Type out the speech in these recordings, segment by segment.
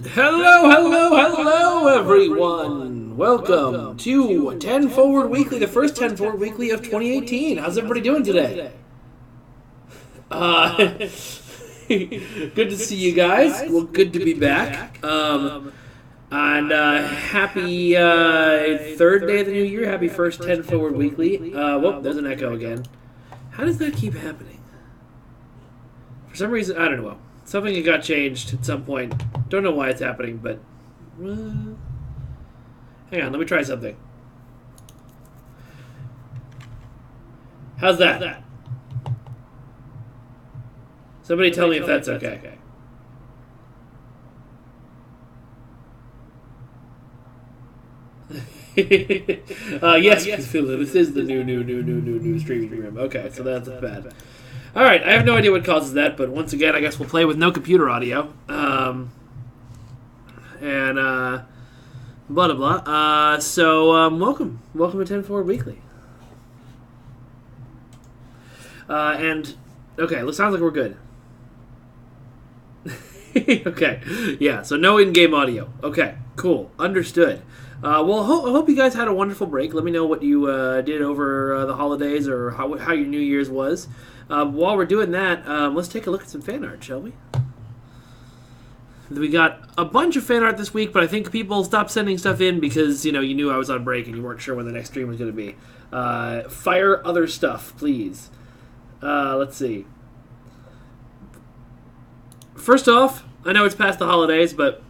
Hello, hello, hello, everyone. Welcome to 10 Forward Weekly, the first 10 Forward Weekly of 2018. How's everybody doing today? Good to see you guys. Well, good to be back. And happy third day of the new year. Happy first 10 Forward Weekly. Whoop, there's an echo again. How does that keep happening? For some reason, I don't know. Something that got changed at some point. Don't know why it's happening, but... hang on, let me try something. How's that? Somebody tell me if that's okay. Yes, this is the new streaming room. Okay, so that's bad. Alright, I have no idea what causes that, but once again, I guess we'll play with no computer audio. Blah, blah, blah. Welcome. Welcome to 10 Forward Weekly. Okay, it sounds like we're good. Okay, yeah, so no in-game audio. Okay, cool. Understood. I hope you guys had a wonderful break. Let me know what you did over the holidays or how your New Year's was. While we're doing that, let's take a look at some fan art, shall we? We got a bunch of fan art this week, but I think people stopped sending stuff in because, you knew I was on break and you weren't sure when the next stream was going to be. Fire other stuff, please. Let's see. First off, I know it's past the holidays, but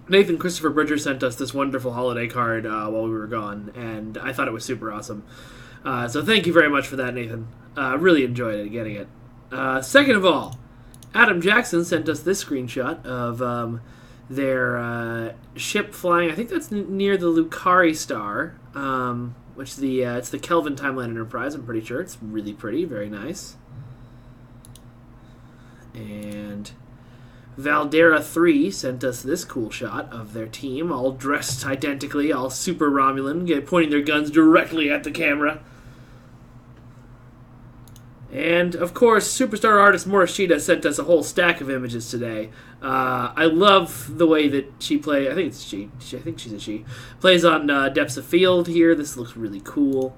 Nathan Christopher Bridger sent us this wonderful holiday card while we were gone, and I thought it was super awesome. So thank you very much for that, Nathan. Really enjoyed it, getting it. Second of all, Adam Jackson sent us this screenshot of their ship flying. I think that's near the Lucari star, which is it's the Kelvin Timeline Enterprise. I'm pretty sure it's really pretty, very nice. And Valdera 3 sent us this cool shot of their team, all dressed identically, all super Romulan, pointing their guns directly at the camera. And, of course, superstar artist Morishita sent us a whole stack of images today. I love the way that she plays. I think it's she. I think she's a she. Plays on Depths of Field here. This looks really cool.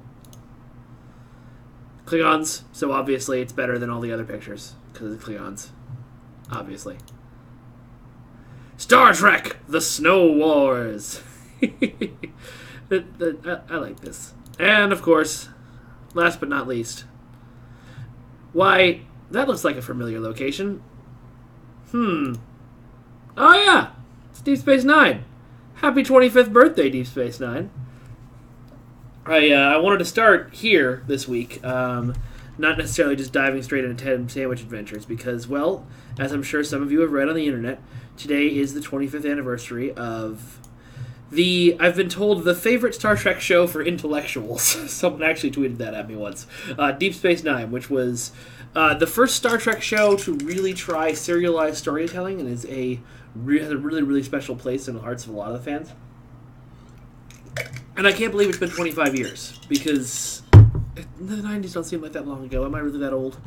Klingons, so obviously it's better than all the other pictures, because of the Klingons. Obviously. Star Trek! The Snow Wars! I like this. And, of course, last but not least... Why, that looks like a familiar location. Oh yeah! It's Deep Space Nine! Happy 25th birthday, Deep Space Nine. I wanted to start here this week, not necessarily just diving straight into 10 sandwich adventures, because, well, as I'm sure some of you have read on the internet, today is the 25th anniversary of I've been told, the favorite Star Trek show for intellectuals. Someone actually tweeted that at me once. Deep Space Nine, which was the first Star Trek show to really try serialized storytelling and has a really, really special place in the hearts of a lot of the fans. And I can't believe it's been 25 years, because the 90s don't seem like that long ago. Am I really that old?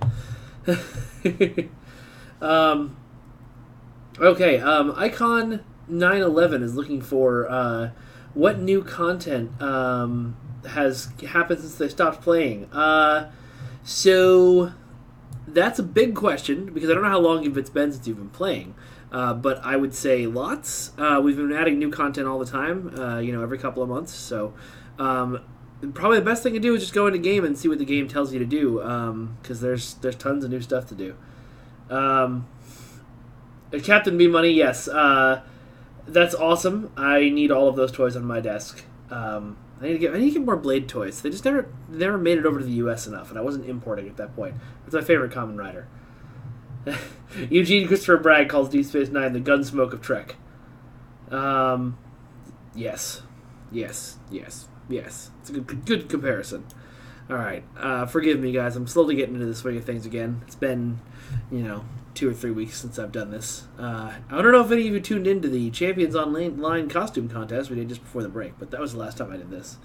Okay, Icon 9/11 is looking for what new content has happened since they stopped playing. So that's a big question, because I don't know how long it's been since you've been playing. But I would say lots. We've been adding new content all the time, every couple of months. So probably the best thing to do is just go into game and see what the game tells you to do, because there's tons of new stuff to do. Captain B Money, yes. That's awesome. I need all of those toys on my desk. I need to get more Blade toys. They just never made it over to the U.S. enough, and I wasn't importing at that point. It's my favorite Kamen Rider. Eugene Christopher Bragg calls Deep Space Nine the Gunsmoke of Trek. Yes. It's a good comparison. All right. Forgive me, guys. I'm slowly getting into the swing of things again. It's been, 2 or 3 weeks since I've done this. I don't know if any of you tuned into the Champions Online costume contest we did just before the break, but that was the last time I did this.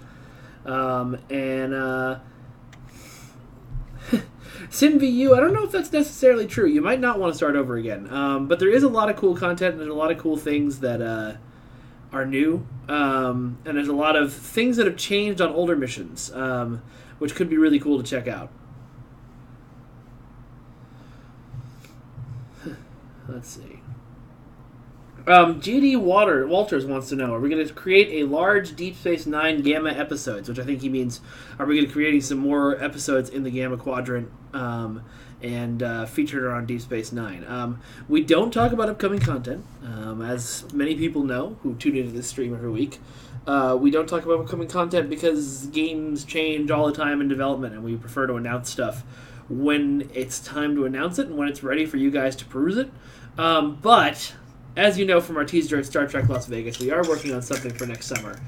SimVU, I don't know if that's necessarily true. You might not want to start over again. But there is a lot of cool content, and there's a lot of cool things that are new. And there's a lot of things that have changed on older missions, which could be really cool to check out. Let's see. GD Walters wants to know, are we going to create a large Deep Space Nine Gamma episodes? Which I think he means, are we going to be creating some more episodes in the Gamma Quadrant and featured around Deep Space Nine? We don't talk about upcoming content, as many people know who tune into this stream every week. We don't talk about upcoming content because games change all the time in development, and we prefer to announce stuff when it's time to announce it and when it's ready for you guys to peruse it. But as you know from our teaser at Star Trek Las Vegas, we are working on something for next summer.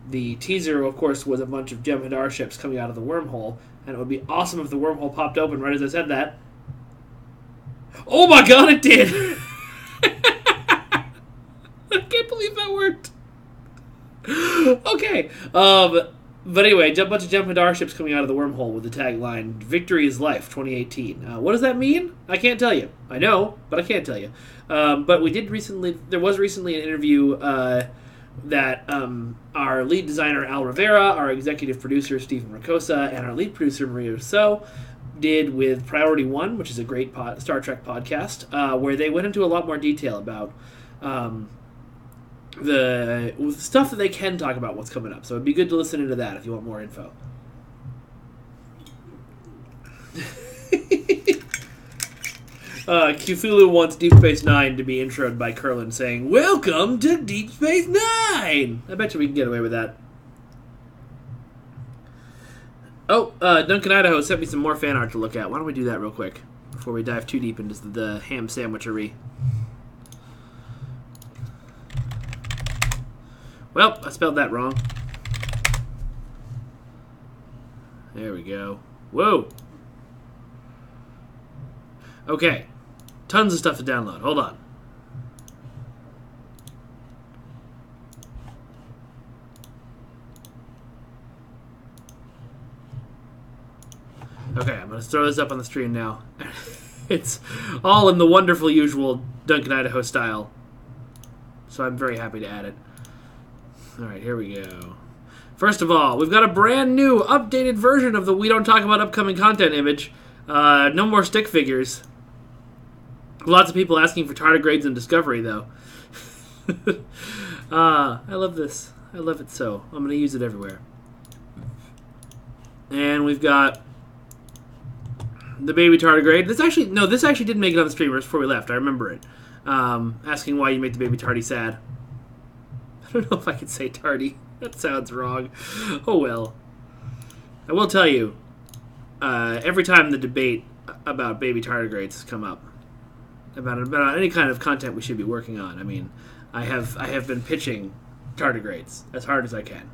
The teaser, of course, was a bunch of Jem'Hadar ships coming out of the wormhole, and it would be awesome if the wormhole popped open right as I said that. Oh my god, it did! I can't believe that worked. Okay. But anyway, a bunch of Jem'Hadar ships coming out of the wormhole with the tagline, "Victory is Life, 2018. What does that mean? I can't tell you. I know, but I can't tell you. But there was recently an interview that our lead designer, Al Rivera, our executive producer, Stephen Ricosa, and our lead producer, Maria Rousseau, did with Priority One, which is a great Star Trek podcast, where they went into a lot more detail about the stuff that they can talk about what's coming up. So it'd be good to listen into that if you want more info. Cthulhu wants Deep Space Nine to be introed by Curlin saying, "Welcome to Deep Space Nine!" I bet you we can get away with that. Oh, Duncan Idaho sent me some more fan art to look at. Why don't we do that real quick before we dive too deep into the ham sandwichery? Well, I spelled that wrong. There we go. Whoa. Okay. Tons of stuff to download. Hold on. Okay, I'm going to throw this up on the stream now. It's all in the wonderful usual Duncan Idaho style. So I'm very happy to add it. Alright, here we go. First of all, we've got a brand new, updated version of the We Don't Talk About Upcoming Content image. No more stick figures. Lots of people asking for tardigrades and Discovery, though. I love this. I love it so. I'm going to use it everywhere. And we've got the baby tardigrade. This actually did make it on the stream before we left. I remember it. Asking why you make the baby tardy sad. I don't know if I can say tardy. That sounds wrong. Oh well. I will tell you, every time the debate about baby tardigrades has come up, about any kind of content we should be working on, I mean, I have been pitching tardigrades as hard as I can.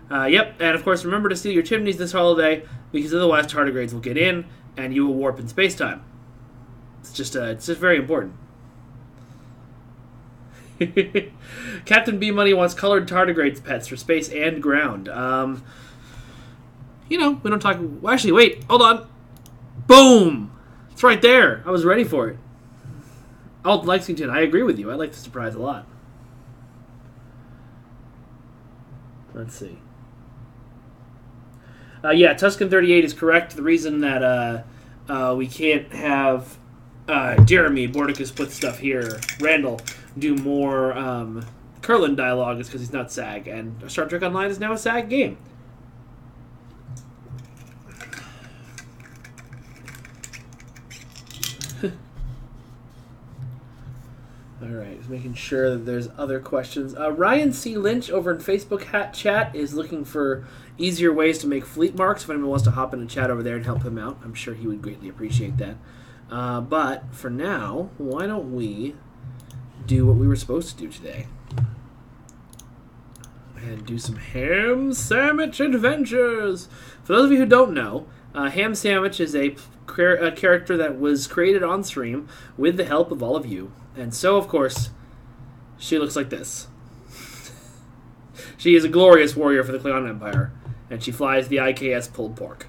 Yep, and of course remember to steal your chimneys this holiday, because otherwise tardigrades will get in and you will warp in space-time. It's just very important. Captain B Money wants colored tardigrades pets for space and ground. We don't talk. Well, actually, wait, hold on. Boom! It's right there. I was ready for it. Alt Lexington, I agree with you. I like the surprise a lot. Let's see. Yeah, Tuscan 38 is correct. The reason that we can't have Jeremy Bordicus put stuff here, Randall, do more Curlin dialogue is because he's not SAG, and Star Trek Online is now a SAG game. Alright, just making sure that there's other questions. Ryan C. Lynch over in Facebook chat is looking for easier ways to make fleet marks. If anyone wants to hop in and chat over there and help him out, I'm sure he would greatly appreciate that. But for now, why don't we do what we were supposed to do today? And do some ham sandwich adventures. For those of you who don't know, Ham Sandwich is a character that was created on stream with the help of all of you. And so, of course, she looks like this. She is a glorious warrior for the Klingon Empire, and she flies the IKS pulled pork.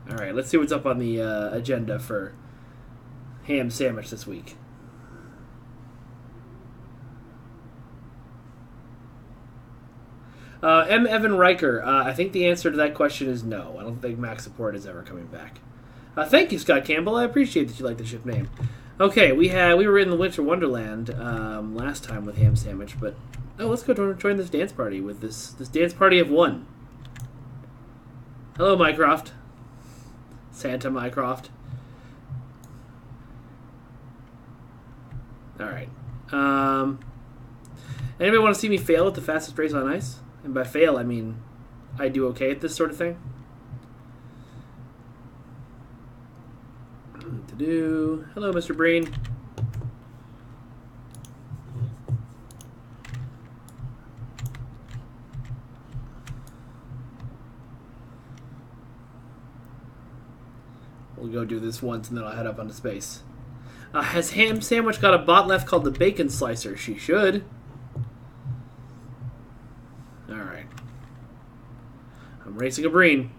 All right, let's see what's up on the agenda for ham sandwich this week. M. Evan Riker, I think the answer to that question is no. I don't think Max Support is ever coming back. Thank you, Scott Campbell. I appreciate that you like the ship name. Okay, we were in the Winter Wonderland last time with ham sandwich, but let's go join this dance party with this dance party of one. Hello, Mycroft. Santa Mycroft. All right. Anybody want to see me fail at the fastest race on ice? And by fail, I mean I do okay at this sort of thing. Hello, Mr. Breen. We'll go do this once and then I'll head up onto space. Has Ham Sandwich got a bot left called the Bacon Slicer? She should. Alright. I'm racing a Breen.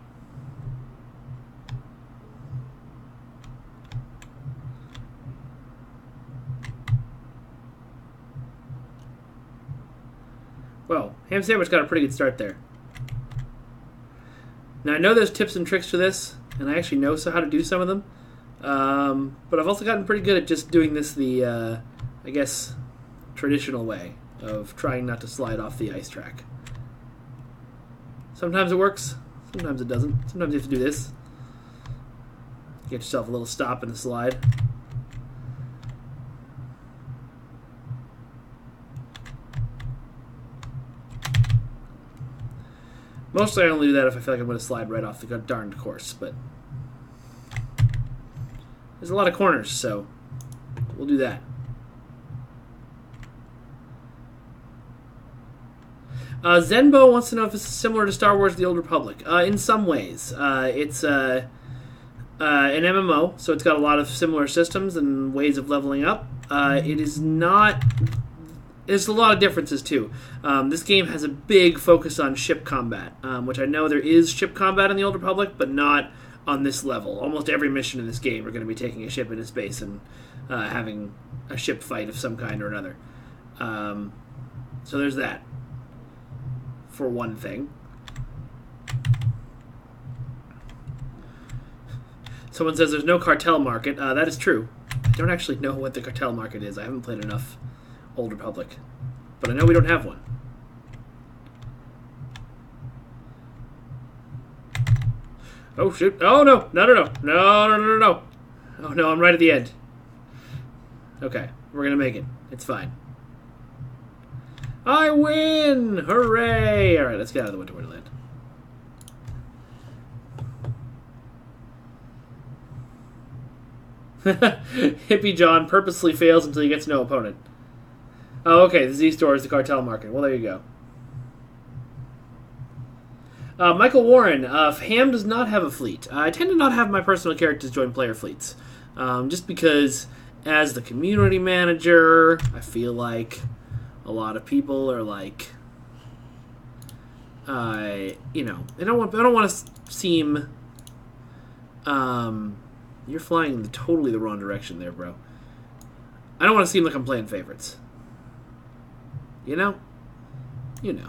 Well, Ham Sandwich got a pretty good start there. Now I know there's tips and tricks to this, and I actually know how to do some of them. But I've also gotten pretty good at just doing this the, I guess, traditional way of trying not to slide off the ice track. Sometimes it works, sometimes it doesn't. Sometimes you have to do this. Get yourself a little stop in the slide. Mostly I only do that if I feel like I'm going to slide right off the darned course, but there's a lot of corners, so we'll do that. Zenbo wants to know if this is similar to Star Wars The Old Republic. In some ways. It's an MMO, so it's got a lot of similar systems and ways of leveling up. It is not... There's a lot of differences, too. This game has a big focus on ship combat, which I know there is ship combat in the Old Republic, but not on this level. Almost every mission in this game are going to be taking a ship into space and having a ship fight of some kind or another. So there's that, for one thing. Someone says there's no cartel market. That is true. I don't actually know what the cartel market is. I haven't played enough Old Republic, but I know we don't have one. Oh shoot! Oh no! No! Oh no! I'm right at the end. Okay, we're gonna make it. It's fine. I win! Hooray! All right, let's get out of the Winter Wonderland. Hippie John purposely fails until he gets no opponent. Oh, okay, the Z-Store is the cartel market. Well, there you go. Michael Warren, Ham does not have a fleet. I tend to not have my personal characters join player fleets. Just because, as the community manager, I feel like a lot of people are like, you know, I don't want to seem, you're flying in totally the wrong direction there, bro. I don't want to seem like I'm playing favorites. You know? You know.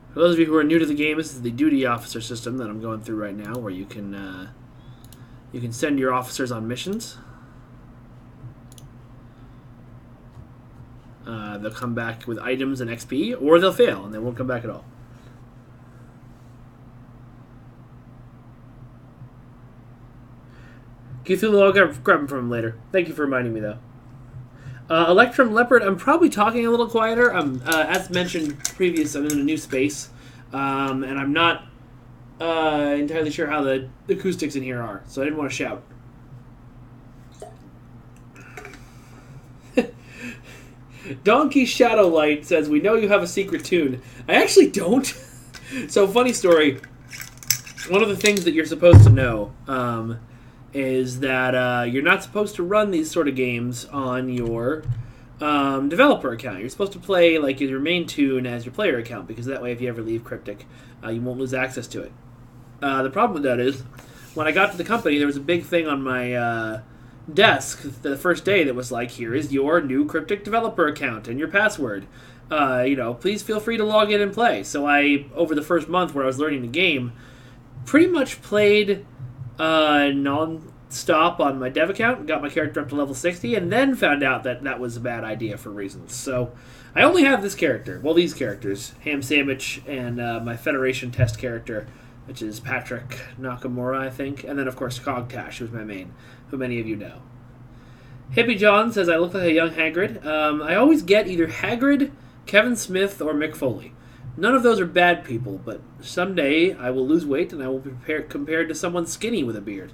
For those of you who are new to the game, this is the duty officer system that I'm going through right now, where you can send your officers on missions. They'll come back with items and XP, or they'll fail and they won't come back at all. Cthulhu, I'll grab him from him later. Thank you for reminding me, though. Electrum Leopard, I'm probably talking a little quieter. As mentioned previous, I'm in a new space, and I'm not entirely sure how the acoustics in here are, so I didn't want to shout. Donkey Shadowlight says, we know you have a secret tune. I actually don't. So, funny story. One of the things that you're supposed to know is that you're not supposed to run these sort of games on your developer account. You're supposed to play like your main tune as your player account because that way, if you ever leave Cryptic, you won't lose access to it. The problem with that is, when I got to the company, there was a big thing on my desk the first day that was like, "Here is your new Cryptic developer account and your password. Please feel free to log in and play." So I, over the first month where I was learning the game, pretty much played non-stop on my dev account, got my character up to level 60, and then found out that that was a bad idea for reasons. So I only have this character, well, these characters, Ham Sandwich and my Federation test character, which is Patrick Nakamura, I think, and then, of course, Cogtash, who's my main, who many of you know. Hippie John says, I look like a young Hagrid. I always get either Hagrid, Kevin Smith, or Mick Foley. None of those are bad people, but someday I will lose weight and I will be compared to someone skinny with a beard.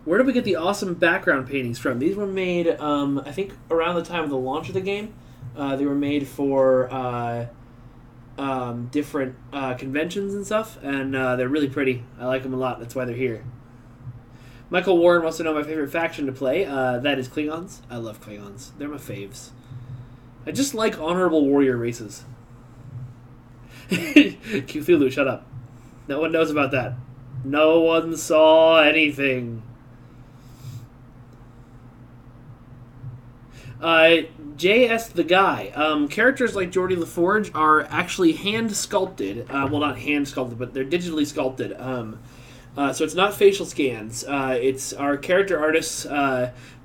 Where did we get the awesome background paintings from? These were made, I think, around the time of the launch of the game. They were made for different conventions and stuff, and they're really pretty. I like them a lot. That's why they're here. Michael Warren wants to know my favorite faction to play. That is Klingons. I love Klingons. They're my faves. I just like honorable warrior races. Cthulhu, shut up. No one knows about that. No one saw anything. J.S. the Guy. Characters like Geordie LaForge are actually hand-sculpted. Well, not hand-sculpted, but they're digitally sculpted. So it's not facial scans. It's our character artists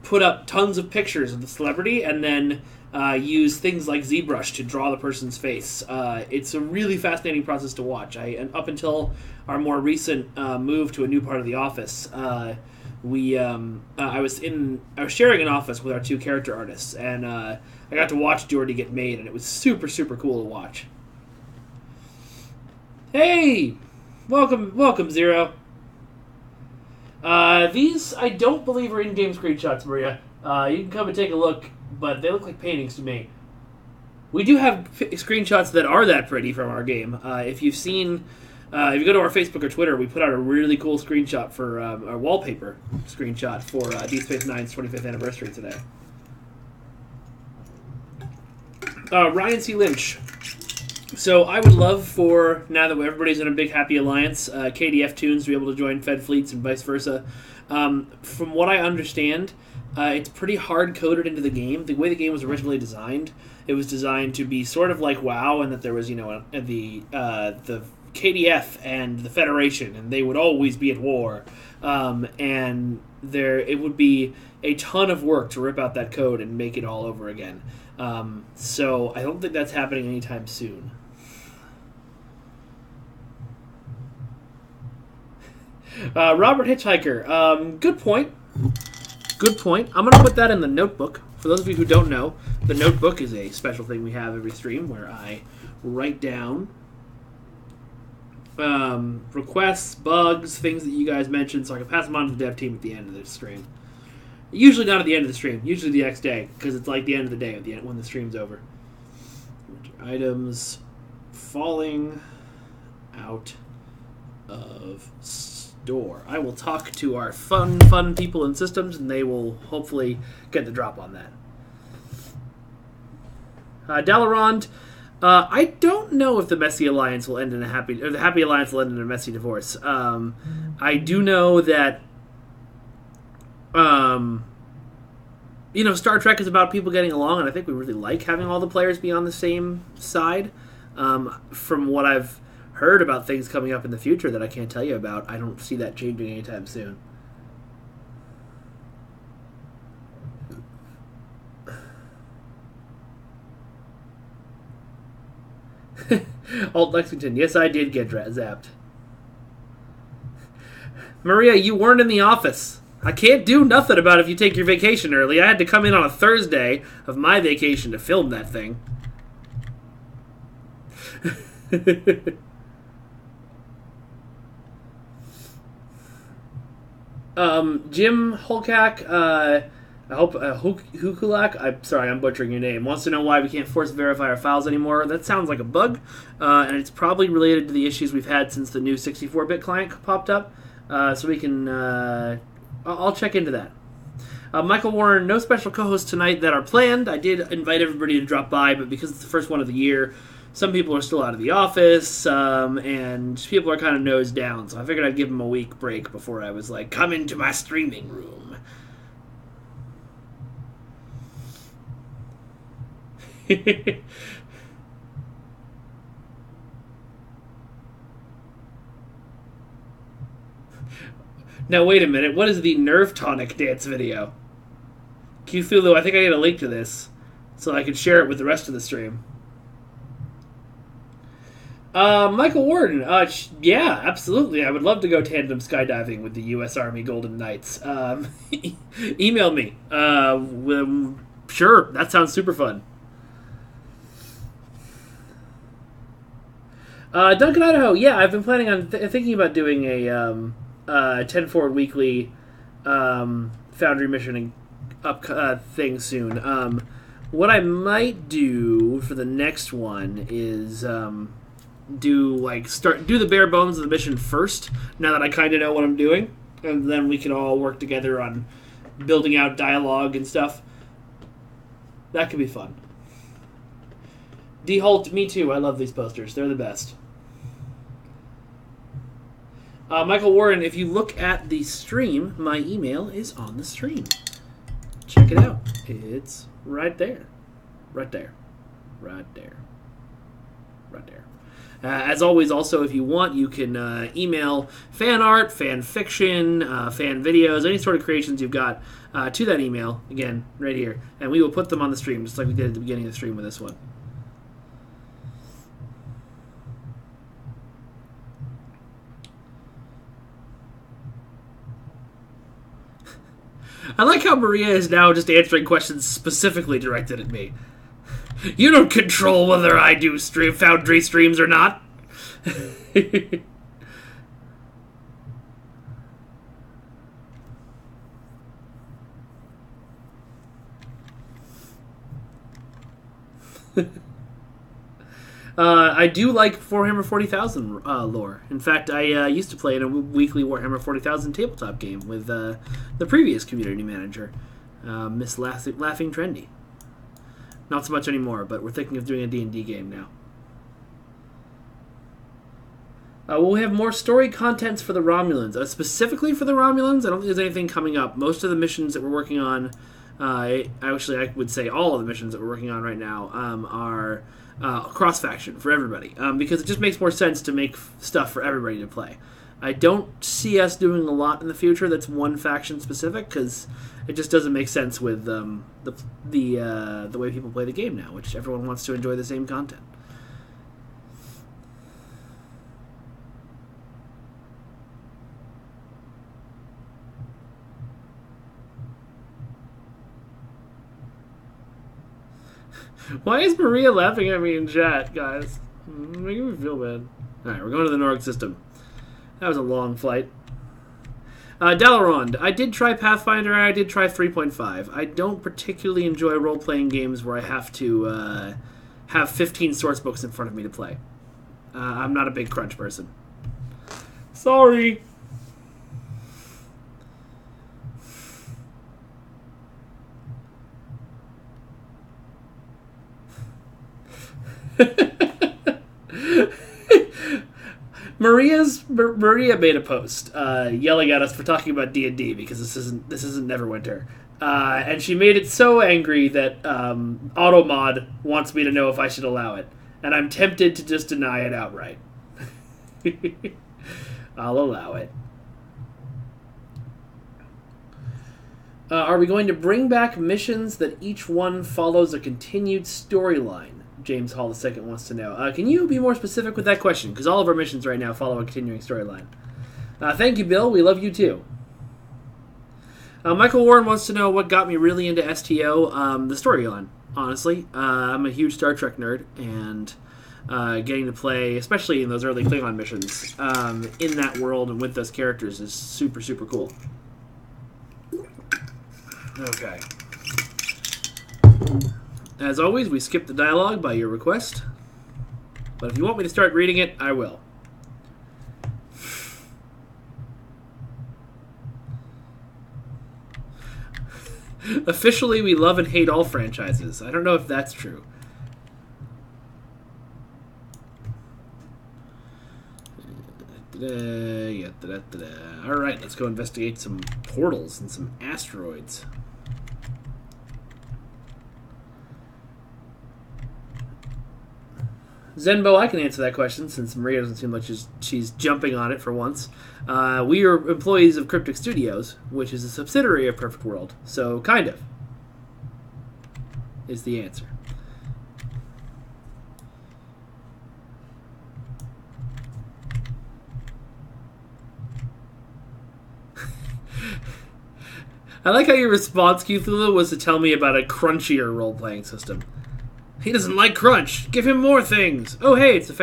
put up tons of pictures of the celebrity and then use things like ZBrush to draw the person's face. It's a really fascinating process to watch. Up until our more recent move to a new part of the office, I was sharing an office with our two character artists, and I got to watch Geordie get made, and it was super, super cool to watch. Hey! Welcome, Zero. These, I don't believe, are in-game screenshots, Maria. You can come and take a look, but they look like paintings to me. We do have screenshots that are that pretty from our game. If you go to our Facebook or Twitter, we put out a really cool screenshot for our wallpaper screenshot for Deep Space Nine's 25th anniversary today. Ryan C. Lynch. So I would love for, now that everybody's in a big happy alliance, KDF Toons to be able to join Fed Fleets and vice versa. From what I understand, it's pretty hard-coded into the game. The way the game was originally designed, it was designed to be sort of like WoW, and that there was, the KDF and the Federation, and they would always be at war. And it would be a ton of work to rip out that code and make it all over again. So I don't think that's happening anytime soon. Robert Hitchhiker. Good point. I'm going to put that in the notebook. For those of you who don't know, the notebook is a special thing we have every stream where I write down requests, bugs, things that you guys mentioned, so I can pass them on to the dev team at the end of the stream. Usually not at the end of the stream, usually the next day, because it's like the end of the day when the stream's over. Items falling out of store. I will talk to our fun people in systems, and they will hopefully get the drop on that. Dalarond, I don't know if the messy alliance will end in the happy alliance will end in a messy divorce. I do know that, Star Trek is about people getting along, and I think we really like having all the players be on the same side. From what I've heard about things coming up in the future that I can't tell you about, I don't see that changing anytime soon. Alt Lexington, yes, I did get zapped. Maria, you weren't in the office. I can't do nothing about if you take your vacation early. I had to come in on a Thursday of my vacation to film that thing. Jim Holkak, I hope Hukulak, I'm sorry, I'm butchering your name, wants to know why we can't force verify our files anymore. That sounds like a bug, and it's probably related to the issues we've had since the new 64-bit client popped up. So we can, I'll check into that. Michael Warren, no special co-hosts tonight that are planned. I did invite everybody to drop by, but because it's the first one of the year, some people are still out of the office, and people are kind of nose down, so I figured I'd give them a week break before I was like, come into my streaming room. Now, wait a minute. What is the Nerve Tonic dance video? Cthulhu, I think I need a link to this so I can share it with the rest of the stream. Michael Warden, yeah, absolutely. I would love to go tandem skydiving with the U.S. Army Golden Knights. Email me. Sure, that sounds super fun. Duncan Idaho, yeah, I've been planning on thinking about doing a 10 Forward Weekly Foundry mission thing soon. What I might do for the next one is do the bare bones of the mission first, now that I kind of know what I'm doing, and then we can all work together on building out dialogue and stuff. That could be fun. D. Holt, me too. I love these posters. They're the best. Michael Warren, if you look at the stream, my email is on the stream. Check it out. It's right there. Right there. Right there. Right there. As always, also, if you want, you can email fan art, fan fiction, fan videos, any sort of creations you've got to that email, again, right here. And we will put them on the stream, just like we did at the beginning of the stream with this one. I like how Maria is now just answering questions specifically directed at me. You don't control whether I do Foundry streams or not. I do like Warhammer 40,000 lore. In fact, I used to play in a weekly Warhammer 40,000 tabletop game with the previous community manager, Miss Laughing Trendy. Not so much anymore, but we're thinking of doing a D&D game now. We'll have more story contents for the Romulans. Specifically for the Romulans, I don't think there's anything coming up. Most of the missions that we're working on, I would say all of the missions that we're working on right now, are cross-faction for everybody, because it just makes more sense to make stuff for everybody to play. I don't see us doing a lot in the future that's one faction specific, because it just doesn't make sense with the way people play the game now, which everyone wants to enjoy the same content. Why is Maria laughing at me in chat, guys? Making me feel bad. Alright, we're going to the Norg system. That was a long flight. Dalaronde, I did try Pathfinder and I did try 3.5. I don't particularly enjoy role-playing games where I have to have 15 source books in front of me to play. I'm not a big crunch person. Sorry. Maria made a post yelling at us for talking about D&D because this isn't Neverwinter, and she made it so angry that Automod wants me to know if I should allow it, and I'm tempted to just deny it outright. I'll allow it. Are we going to bring back missions that each one follows a continued storyline? James Hall II wants to know. Can you be more specific with that question? Because all of our missions right now follow a continuing storyline. Thank you, Bill. We love you, too. Michael Warren wants to know what got me really into STO. The storyline, honestly. I'm a huge Star Trek nerd, and getting to play, especially in those early Klingon missions, in that world and with those characters is super, super cool. Okay. As always, we skip the dialogue by your request. But if you want me to start reading it, I will. Officially, we love and hate all franchises. I don't know if that's true. Alright, let's go investigate some portals and some asteroids. Zenbo, I can answer that question since Maria doesn't seem like she's jumping on it for once. We are employees of Cryptic Studios, which is a subsidiary of Perfect World. So, kind of, is the answer. I like how your response, Cthulhu, was to tell me about a crunchier role-playing system. He doesn't like crunch. Give him more things. Oh, hey, it's the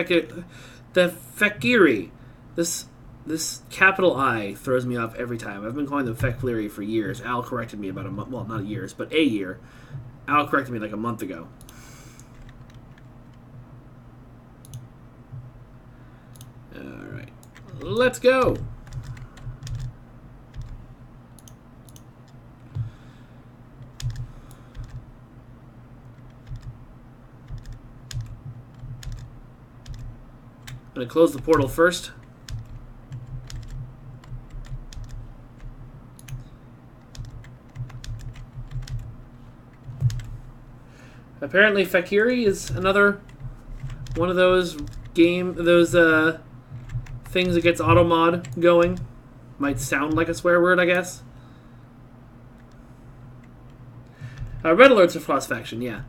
Fekiri. This capital I throws me off every time. I've been calling them Fekiri for years. Al corrected me about a month. Well, not years, but a year. Al corrected me like a month ago. All right, let's go. I'm going to close the portal first. Apparently Fekiri is another one of those things that gets automod going. Might sound like a swear word, I guess. Red Alert's a Frost faction, yeah.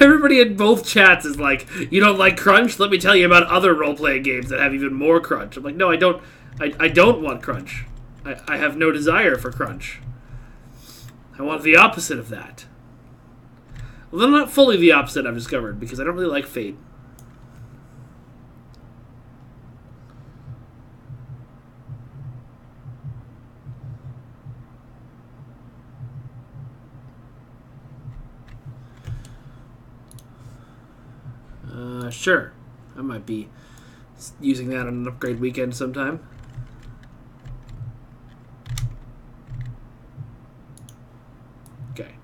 Everybody in both chats is like, you don't like crunch? Let me tell you about other role-playing games that have even more crunch. I'm like, no, I don't. I don't want crunch. I have no desire for crunch. I want the opposite of that. Well, not fully the opposite, I've discovered, because I don't really like Fate. Sure. I might be using that on an upgrade weekend sometime. Okay.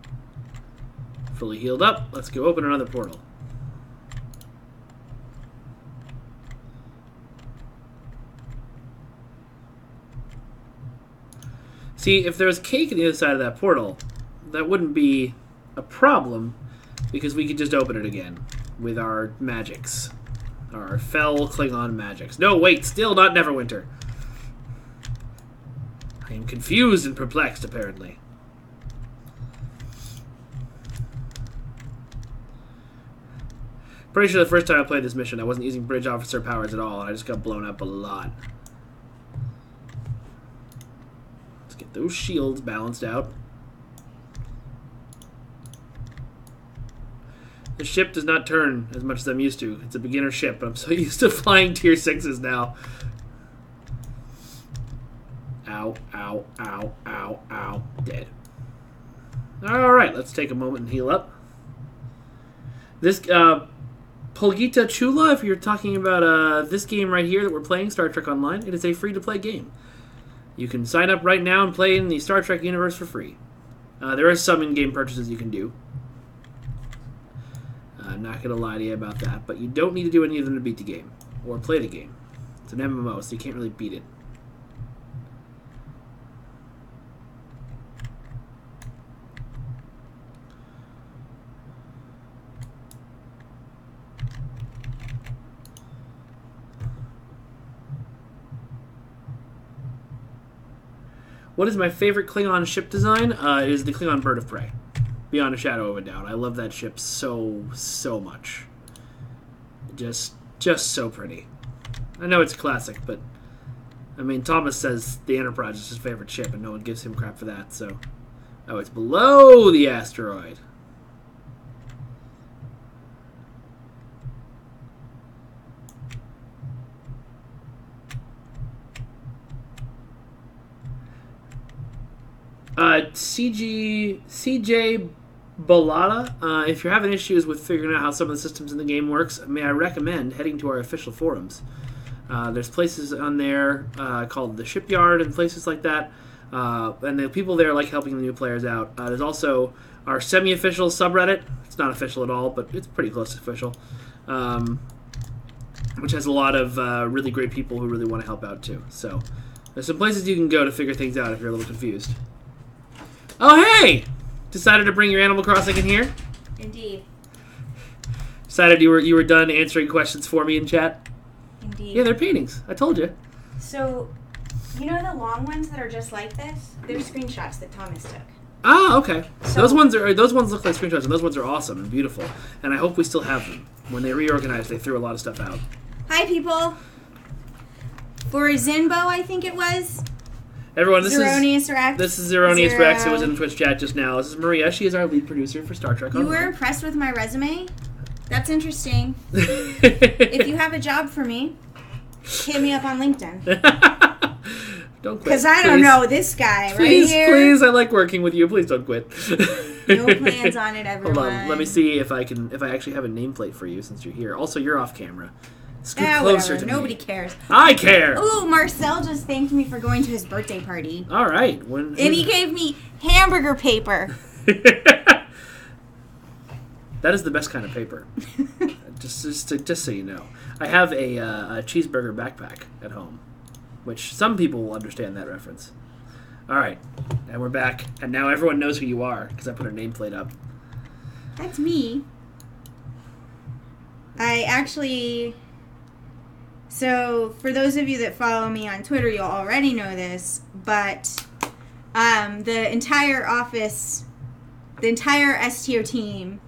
Fully healed up. Let's go open another portal. See, if there was cake on the other side of that portal, that wouldn't be a problem, because we could just open it again with our magics. Our fell Klingon magics. No, wait, still not Neverwinter. I am confused and perplexed, apparently. Pretty sure the first time I played this mission, I wasn't using bridge officer powers at all, and I just got blown up a lot. Let's get those shields balanced out. The ship does not turn as much as I'm used to. It's a beginner ship, but I'm so used to flying tier 6s now. Ow, ow, ow, ow, ow. Dead. Alright, let's take a moment and heal up. This, Polgita Chula, if you're talking about this game right here that we're playing, Star Trek Online, it is a free-to-play game. You can sign up right now and play in the Star Trek universe for free. There are some in-game purchases you can do. I'm not going to lie to you about that, but you don't need to do any of them to beat the game, or play the game. It's an MMO, so you can't really beat it. What is my favorite Klingon ship design? It is the Klingon Bird of Prey. Beyond a shadow of a doubt. I love that ship so much. Just so pretty. I know it's classic, but I mean, Thomas says the Enterprise is his favorite ship, and no one gives him crap for that, so... Oh, it's below the asteroid. CJ Balada, if you're having issues with figuring out how some of the systems in the game works, may I recommend heading to our official forums. There's places on there called the Shipyard and places like that And the people there like helping the new players out. There's also our semi-official subreddit. It's not official at all, but it's pretty close to official. Which has a lot of really great people who really want to help out too. So there's some places you can go to figure things out if you're a little confused. Oh, hey! Decided to bring your Animal Crossing in here? Indeed. Decided you were done answering questions for me in chat? Indeed. Yeah, they're paintings. I told you. So, you know the long ones that are just like this? They're screenshots that Thomas took. Ah, okay. So, those ones look like screenshots, and those ones are awesome and beautiful. And I hope we still have them. When they reorganized, they threw a lot of stuff out. Hi, people. For Zinbo, I think it was. Everyone, this Zeronius Rex. This is Zeronius Rex, who was in the Twitch chat just now. This is Maria. She is our lead producer for Star Trek You Online. were impressed with my resume? That's interesting. If you have a job for me, hit me up on LinkedIn. Don't quit. Because I don't know this guy Please, right here. please, I like working with you. Please don't quit. No plans on it, everyone. Hold on. Let me see if I actually have a nameplate for you since you're here. Also, you're off camera. Scoot closer whatever. to Nobody me. cares. I care. Ooh, Marcel just thanked me for going to his birthday party. All right. And he gave me hamburger paper. That is the best kind of paper. just so you know, I have a cheeseburger backpack at home, which some people will understand that reference. All right, and we're back, and now everyone knows who you are because I put a nameplate up. That's me. I actually... So, for those of you that follow me on Twitter, you'll already know this, but the entire office, the entire STO team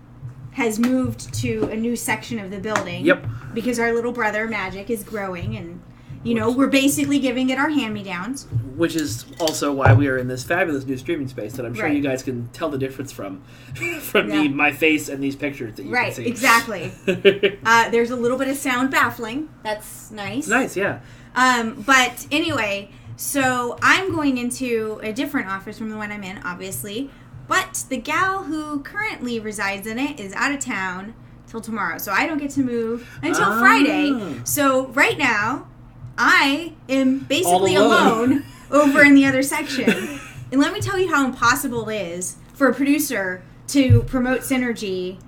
has moved to a new section of the building. Yep. Because our little brother, Magic, is growing, and, you know, we're basically giving it our hand-me-downs. Which is also why we are in this fabulous new streaming space that I'm sure Right. you guys can tell the difference from Yeah. my face and these pictures that you Right, can see. exactly. There's a little bit of sound baffling. That's nice. Nice, yeah. But anyway, so I'm going into a different office from the one I'm in, obviously. But the gal who currently resides in it is out of town till tomorrow. So I don't get to move until Friday. So right now, I am basically All alone. over in the other section. And let me tell you how impossible it is for a producer to promote synergy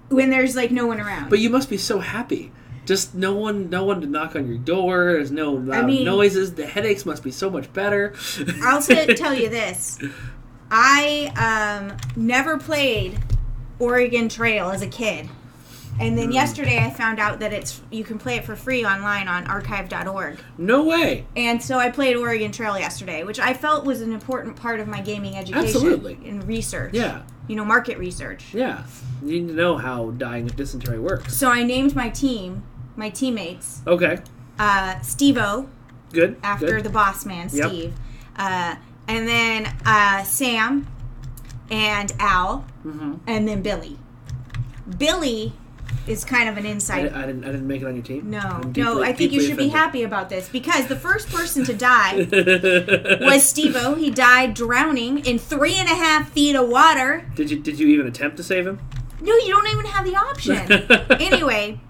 when there's like no one around. But you must be so happy. Just no one to knock on your door. There's no loud noises. The headaches must be so much better. I'll tell you this. I never played Oregon Trail as a kid. And then yesterday I found out that you can play it for free online on archive.org. No way. And so I played Oregon Trail yesterday, which I felt was an important part of my gaming education. Absolutely. And research. Yeah. You know, market research. Yeah. You need to know how dying of dysentery works. So I named my teammates, Okay. Steve-O, Good. after Good. the boss man, Yep. Steve. And then Sam and Al, and then Billy. Billy is kind of an insider. I didn't make it on your team? No, I think you should be happy about this because the first person to die was Steve-O. He died drowning in 3.5 feet of water. Did you even attempt to save him? No, you don't even have the option. Anyway,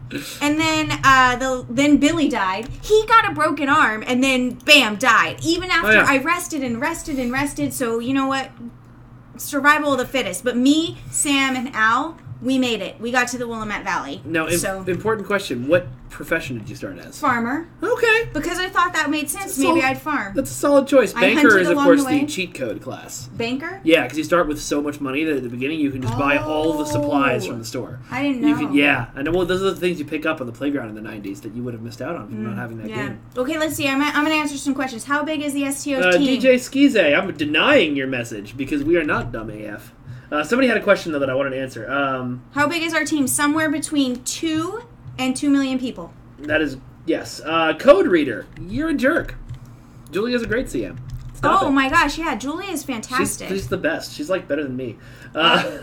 and then then Billy died. He got a broken arm, and then bam, died. Even after I rested and rested and rested. So you know what? Survival of the fittest. But me, Sam, and Al, we made it. We got to the Willamette Valley. Now, important question. What profession did you start as? Farmer. Okay. Because I thought that made sense. Maybe I'd farm. That's a solid choice. I Banker hunted is, of along course, the way. the cheat code class. Banker? Yeah, because you start with so much money that at the beginning you can just buy all the supplies from the store. I didn't know. Yeah. I know. Well, those are the things you pick up on the playground in the 90s that you would have missed out on from not having that game. Okay, let's see. I'm going to answer some questions. How big is the STO team? DJ Skize, I'm denying your message because we are not dumb AF. Somebody had a question, though, that I wanted to answer. How big is our team? Somewhere between 2 and 2 million people. That is, yes. Code Reader, you're a jerk. Julia's a great CM. Stop it. My gosh, yeah, Julia is fantastic. She's the best. She's, like, better than me.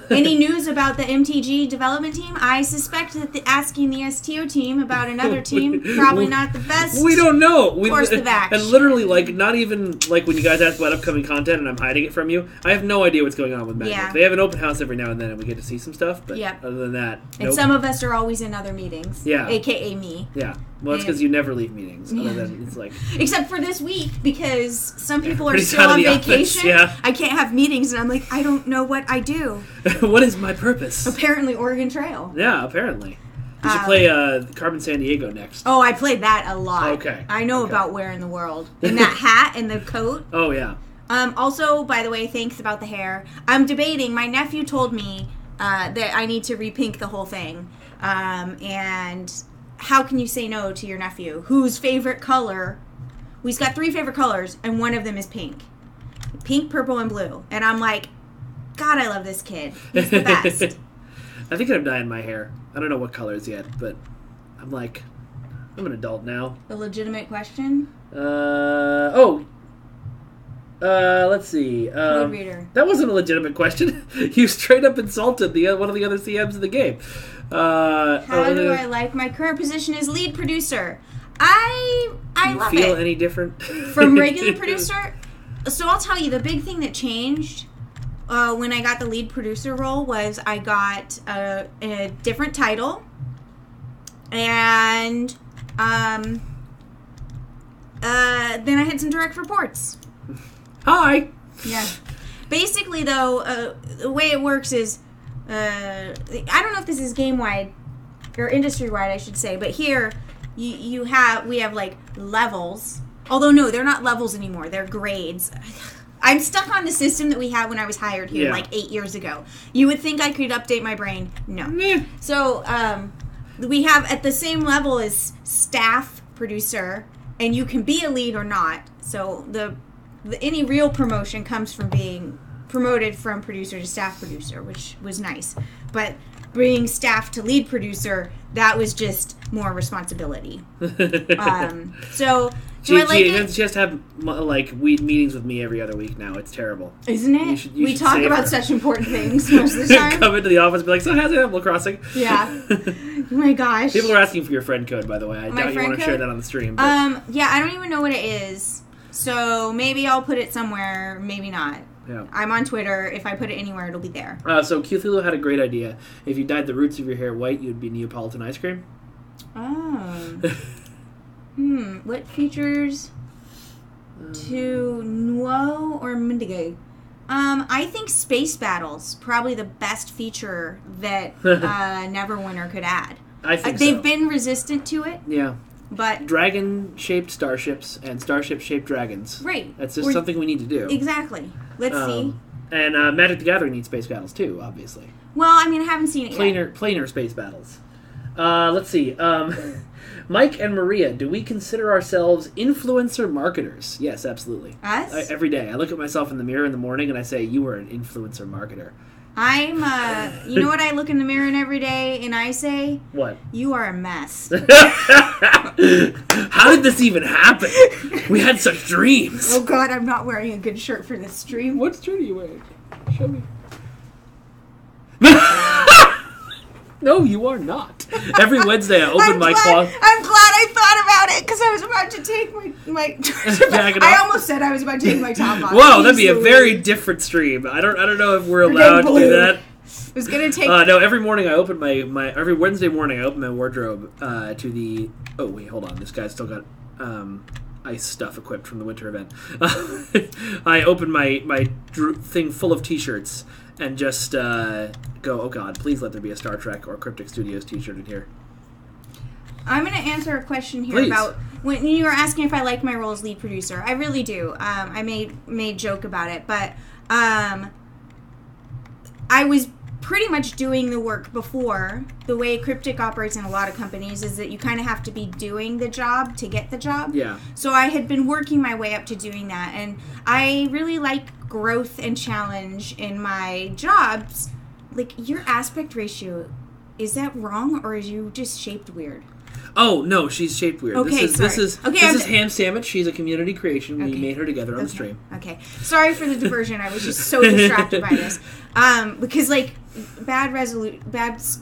Any news about the MTG development team? I suspect that asking the STO team about another team, probably not the best. We don't know. Course of action. And literally, like, not even, like, when you guys ask about upcoming content and I'm hiding it from you, I have no idea what's going on with Magic. Yeah. They have an open house every now and then and we get to see some stuff, but other than that, And some of us are always in other meetings. Yeah. AKA me. Yeah. Well, it's because you never leave meetings. Other than it's like except for this week because some people are He's still out of on the office, vacation. yeah. I can't have meetings, and I'm like, I don't know what I do. what is my purpose? Apparently, Oregon Trail. Yeah, apparently. You should play Carmen Sandiego next. Oh, I played that a lot. Okay. I know about Where in the World. And that hat and the coat. Oh, yeah. Also, by the way, thanks about the hair. I'm debating. My nephew told me that I need to repink the whole thing. And how can you say no to your nephew? Whose favorite color... He's got 3 favorite colors, and one of them is pink. Pink, purple, and blue. And I'm like, God, I love this kid. He's the best. I think I'm dyeing my hair. I don't know what colors yet, but I'm like, I'm an adult now. A legitimate question? Let's see. Reader. That wasn't a legitimate question. You straight up insulted one of the other CMs of the game. How do I like my current position as lead producer? I love it. Feel any different? From regular producer? So I'll tell you, the big thing that changed when I got the lead producer role was I got a different title, and then I had some direct reports. Hi. Yeah. Basically, though, the way it works is, I don't know if this is game-wide, or industry-wide, I should say, but here, we have, like, levels. Although, no, they're not levels anymore. They're grades. I'm stuck on the system that we had when I was hired here, like 8 years ago. You would think I could update my brain. No. Yeah. So, we have at the same level as staff producer, and you can be a lead or not. So, any real promotion comes from being promoted from producer to staff producer, which was nice. But bringing staff to lead producer, that was just more responsibility. So... She has to have like meetings with me every other week now. It's terrible, isn't it? You we should talk about such important things most of the time. Come into the office and be like, so how's Animal Crossing? Yeah. Oh my gosh. People are asking for your friend code, by the way. I doubt you want to share that on the stream. But. Yeah, I don't even know what it is. So maybe I'll put it somewhere, maybe not. Yeah. I'm on Twitter. If I put it anywhere, it'll be there. So Cthulhu had a great idea. If you dyed the roots of your hair white, you'd be Neapolitan ice cream. Oh. What features to Nuo or Mendigo? I think Space Battle's probably the best feature that Neverwinter could add. I think they've been resistant to it. Yeah. But dragon-shaped starships and starship-shaped dragons. Right. That's just something we need to do. Exactly. Let's see. And Magic the Gathering needs space battles too, obviously. Well, I mean, I haven't seen it yet. Planar space battles. Let's see. Mike and Maria, do we consider ourselves influencer marketers? Yes, absolutely. Us? Every day. I look at myself in the mirror in the morning and I say, you are an influencer marketer. I'm, you know what I look in the mirror every day and I say? What? You are a mess. How did this even happen? We had such dreams. Oh God, I'm not wearing a good shirt for this stream. What shirt are you wearing? Show me. No, you are not. Every Wednesday I open my closet. I'm glad I thought about it because I was about to take my jacket off. I almost said I was about to take my top off. Whoa, that'd be a very different stream. I don't know if we're allowed to do that. I was gonna take. No, every morning I open my every Wednesday morning I open my wardrobe to the. Oh wait, hold on. This guy's still got ice stuff equipped from the winter event. I open my thing full of T-shirts and just go, oh God, please let there be a Star Trek or Cryptic Studios T-shirt in here. I'm going to answer a question here Please. about when you were asking if I like my role as lead producer. I really do. I made joke about it, but I was pretty much doing the work before. The way Cryptic operates in a lot of companies is that you kind of have to be doing the job to get the job. Yeah. So I had been working my way up to doing that, and I really like growth and challenge in my jobs. Like, your aspect ratio, is that wrong, or is you just shaped weird? Oh, no, she's shaped weird. Okay, this is Ham Sandwich. She's a community creation. We made her together on the stream. Okay. Sorry for the diversion. I was just so distracted by this. Because, like, bad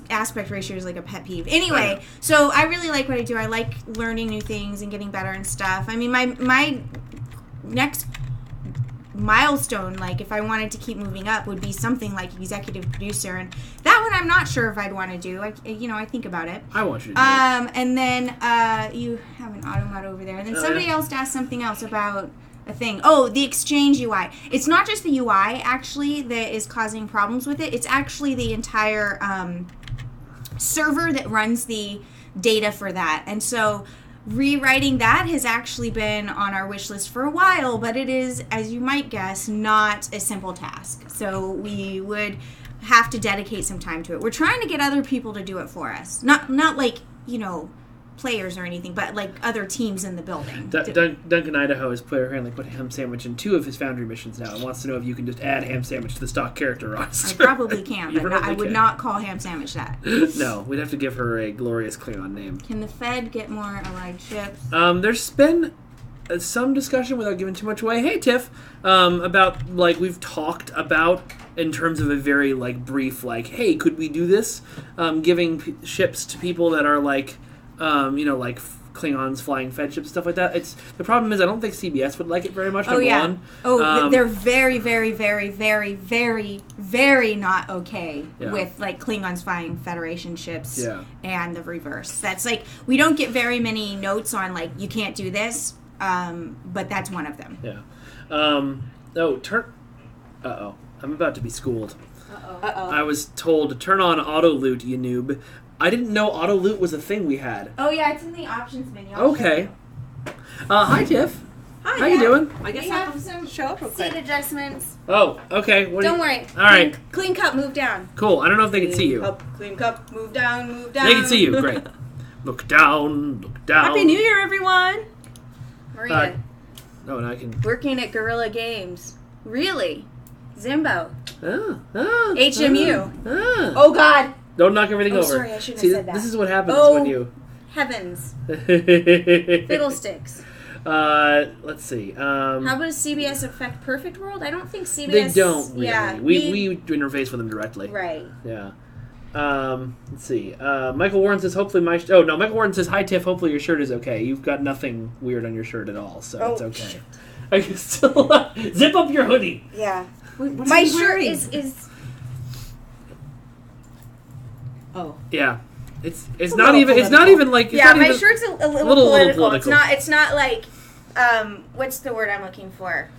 aspect ratio is like a pet peeve. Anyway, so I really like what I do. I like learning new things and getting better and stuff. I mean, my next milestone, like if I wanted to keep moving up, would be something like executive producer, and that one I'm not sure if I'd want to do. I think about it. I want you to do it. And then you have an automat over there, and then somebody else asked something else about a thing. Oh, the Exchange UI. It's not just the UI actually that is causing problems with it. It's actually the entire server that runs the data for that, and so rewriting that has actually been on our wish list for a while, but it is, as you might guess, not a simple task. So we would have to dedicate some time to it. We're trying to get other people to do it for us. Not like, players or anything, but like other teams in the building. Duncan Idaho has apparently put ham sandwich in 2 of his Foundry missions now and wants to know if you can just add ham sandwich to the stock character roster. I probably can, but I would not call ham sandwich that. No, we'd have to give her a glorious Klingon name. Can the Fed get more allied ships? There's been some discussion, without giving too much away, hey Tiff, about, like, we've talked about, in terms of a very, like, brief, like, hey, could we do this? Giving ships to people that are, like, like Klingons flying Fed ships, stuff like that. The problem is I don't think CBS would like it very much. They're very, very, very, very, very, very not okay with like Klingons flying Federation ships and the reverse. That's like, we don't get very many notes on like you can't do this, but that's one of them. Yeah. I'm about to be schooled. I was told to turn on auto loot, you noob. I didn't know auto loot was a thing we had. Oh yeah, it's in the options menu. Okay. Hi Tiff. Hi. How you doing? I guess I have some show up real quick. seat adjustments. Oh, okay. Don't worry. All right. Clean cup, move down. Cool. I don't know if they can see you. Clean cup, move down, move down. They can see you. Great. Look down. Look down. Happy New Year, everyone. Maria. And I can. Working at Guerrilla Games. Really? Zimbo. HMU. HMU. Oh God. Don't knock everything over. Sorry, I shouldn't have said that. This is what happens when you... Heavens. Fiddlesticks. Let's see. How does CBS affect Perfect World? I don't think CBS... They don't really. Yeah, we interface with them directly. Right. Yeah. Let's see. Michael Warren says, hopefully my... Michael Warren says, hi, Tiff, hopefully your shirt is okay. You've got nothing weird on your shirt at all, so it's okay. I can still... Zip up your hoodie. Yeah. My shirt is... Oh. Yeah. It's not even like my shirt's a little political. political. It's not like what's the word I'm looking for?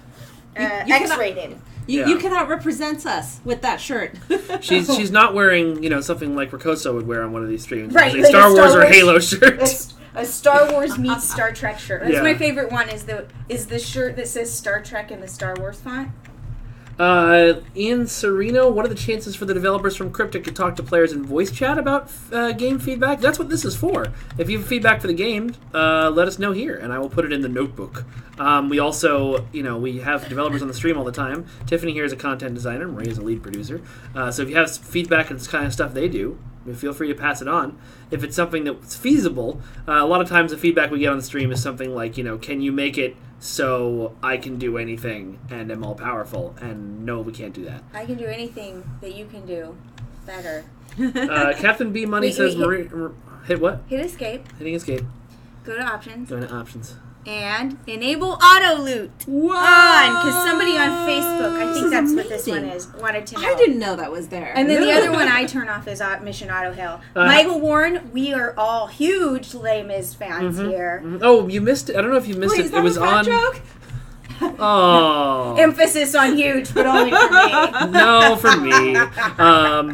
X-rated. You cannot represent us with that shirt. She's not wearing, something like Ricoso would wear on one of these streams. Right, like Star Wars or Halo shirt. A Star Wars meets Star Trek shirt. That's my favorite one is the shirt that says Star Trek in the Star Wars font. Ian Serino, what are the chances for the developers from Cryptic to talk to players in voice chat about game feedback? That's what this is for. If you have feedback for the game, let us know here, and I will put it in the notebook. We also, we have developers on the stream all the time. Tiffany here is a content designer. Maria is a lead producer. So if you have feedback and this kind of stuff they do, feel free to pass it on. If it's something that's feasible, a lot of times the feedback we get on the stream is something like, can you make it so I can do anything and am all powerful? And no, we can't do that. I can do anything that you can do better. Captain B Money says, hit what? Hit escape. Hitting escape. Go to options. Go to options. And enable auto loot. Whoa! Because somebody on Facebook, I think that's what this one is, wanted to know. I didn't know that was there. And then the other one I turn off is Mission Auto Hail. Michael Warren, we are all huge Les Mis fans here. Mm-hmm. Oh, you missed it. I don't know if you missed it. It was on. Joke? Oh. Emphasis on huge, but only for me. No, for me.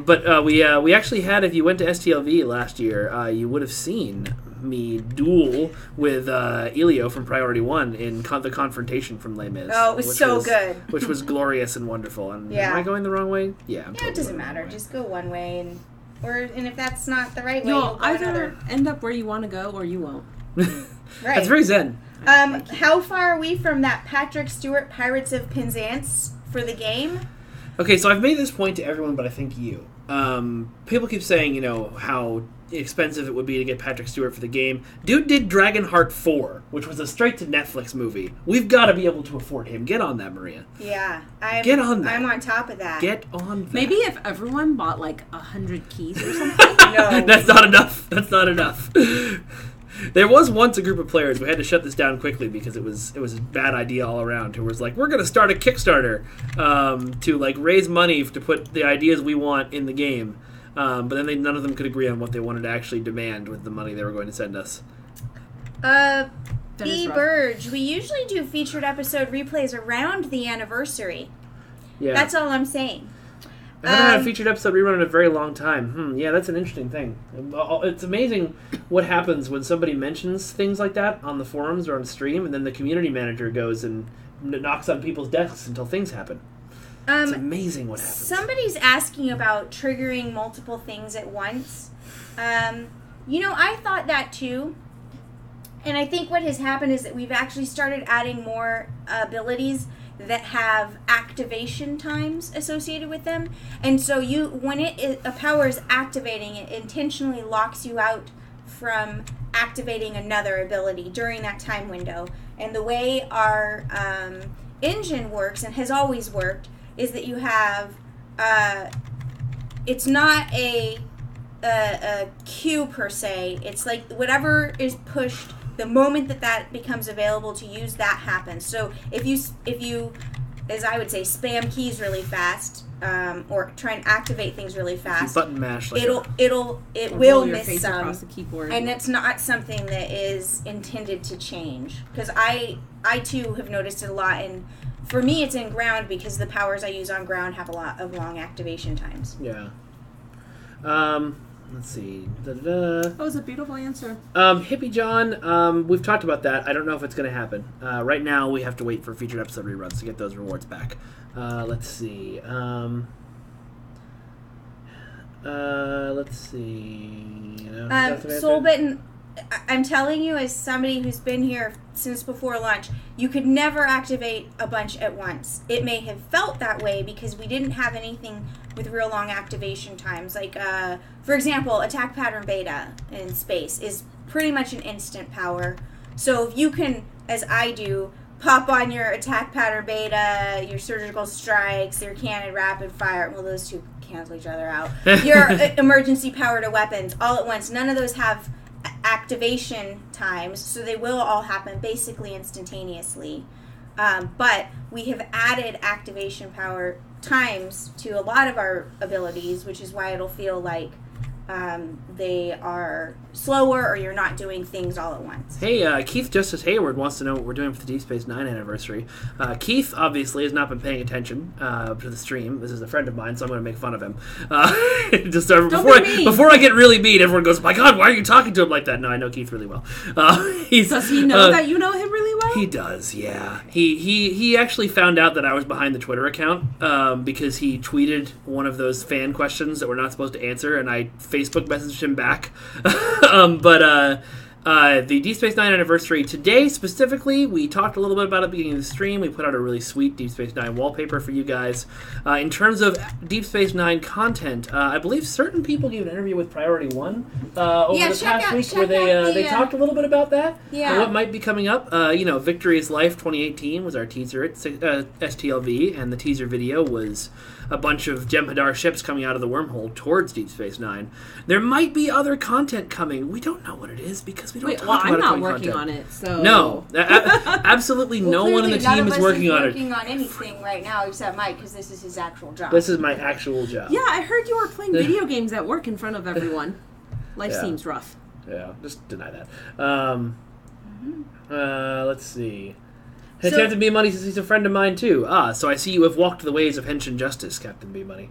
But we actually had, if you went to STLV last year, you would have seen me duel with Elio from Priority One in the confrontation from Les Mis. Oh, it was good. Which was glorious and wonderful. And am I going the wrong way? Yeah. It doesn't matter. Just go one way, and if that's not the right way, you'll go either another. end up where you want to go or you won't. Right. That's very zen. How far are we from that Patrick Stewart Pirates of Penzance for the game? Okay, so I've made this point to everyone, but I think you. People keep saying, how expensive it would be to get Patrick Stewart for the game. Dude did Dragonheart 4, which was a straight-to-Netflix movie. We've got to be able to afford him. Get on that, Maria. Yeah. Get on that. I'm on top of that. Get on that. Maybe if everyone bought, 100 keys or something. No. That's not enough. That's not enough. There was once a group of players. We had to shut this down quickly because it was a bad idea all around. Who was like, we're going to start a Kickstarter to like raise money to put the ideas we want in the game. But then none of them could agree on what they wanted to actually demand with the money they were going to send us. B. Burge, we usually do featured episode replays around the anniversary. Yeah, that's all I'm saying. I haven't had a featured episode rerun in a very long time. Yeah, that's an interesting thing. It's amazing what happens when somebody mentions things like that on the forums or on stream, and then the community manager goes and knocks on people's desks until things happen. It's amazing what happens. Somebody's asking about triggering multiple things at once. I thought that too. And I think what has happened is that we've actually started adding more abilities that have activation times associated with them. And so when a power is activating, it intentionally locks you out from activating another ability during that time window. And the way our engine works, and has always worked, is that you have, it's not a queue per se. It's like whatever is pushed, the moment that becomes available to use, that happens. So if you, as I would say, spam keys really fast, or try and activate things really fast, button mash, like it will miss some, across the keyboard. And it's not something that is intended to change. Because I too have noticed it a lot, and for me it's in ground because the powers I use on ground have a lot of long activation times. Yeah. Let's see. That was a beautiful answer. Hippie John, we've talked about that. I don't know if it's going to happen. Right now, we have to wait for featured episode reruns to get those rewards back. Let's see. Let's see. Soulbitten, I'm telling you, as somebody who's been here since before lunch, you could never activate a bunch at once. It may have felt that way because we didn't have anything with real long activation times. Like, for example, attack pattern beta in space is pretty much an instant power. So if you can, as I do, pop on your attack pattern beta, your surgical strikes, your cannon rapid fire, well, those two cancel each other out, your emergency power to weapons all at once, none of those have activation times, so they will all happen basically instantaneously. But we have added activation power times to a lot of our abilities, which is why it'll feel like they are slower or you're not doing things all at once. Hey, Keith Justice Hayward wants to know what we're doing for the Deep Space Nine anniversary. Keith obviously has not been paying attention to the stream. This is a friend of mine, so I'm going to make fun of him. Just before I get really mean, everyone goes, "My God, why are you talking to him like that?" No, I know Keith really well. Does he know that you know him really well? He does, yeah. He actually found out that I was behind the Twitter account because he tweeted one of those fan questions that we're not supposed to answer, and I Facebook messaged him back. But the Deep Space Nine anniversary today specifically, we talked a little bit about it at the beginning of the stream. We put out a really sweet Deep Space Nine wallpaper for you guys. In terms of Deep Space Nine content, I believe certain people gave an interview with Priority One over the past week where they talked a little bit about that. Yeah. And what might be coming up. Victory is Life 2018 was our teaser at STLV, and the teaser video was a bunch of Jem'Hadar ships coming out of the wormhole towards Deep Space Nine. There might be other content coming. We don't know what it is because we don't talk about it. I'm not working on it, so... No. Absolutely no one on the team is working on it. Working on anything right now except Mike, because this is his actual job. This is my actual job. Yeah, I heard you were playing video games at work in front of everyone. Life seems rough. Yeah, just deny that. Let's see. Has Captain B Money says he's a friend of mine too. So I see you have walked the ways of Henshin justice, Captain B Money.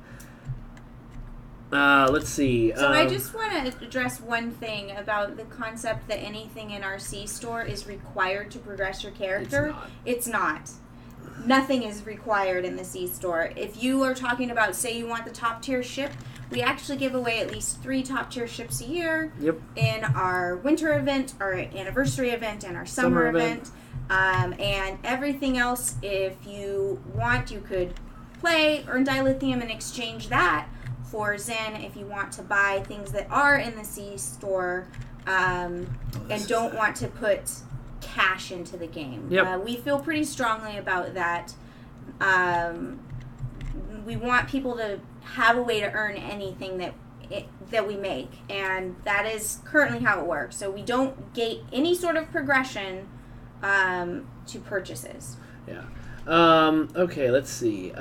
Let's see. So I just want to address one thing about the concept that anything in our C store is required to progress your character. It's not. Nothing is required in the C store. If you are talking about, say you want the top tier ship, we actually give away at least 3 top tier ships a year. Yep. In our winter event, our anniversary event, and our summer event. And everything else, if you want, you could play, earn dilithium, and exchange that for Zen if you want to buy things that are in the C store and don't want to put cash into the game. Yep. We feel pretty strongly about that. We want people to have a way to earn anything that that we make, and that is currently how it works. So we don't gate any sort of progression to purchases. Yeah. Okay, let's see.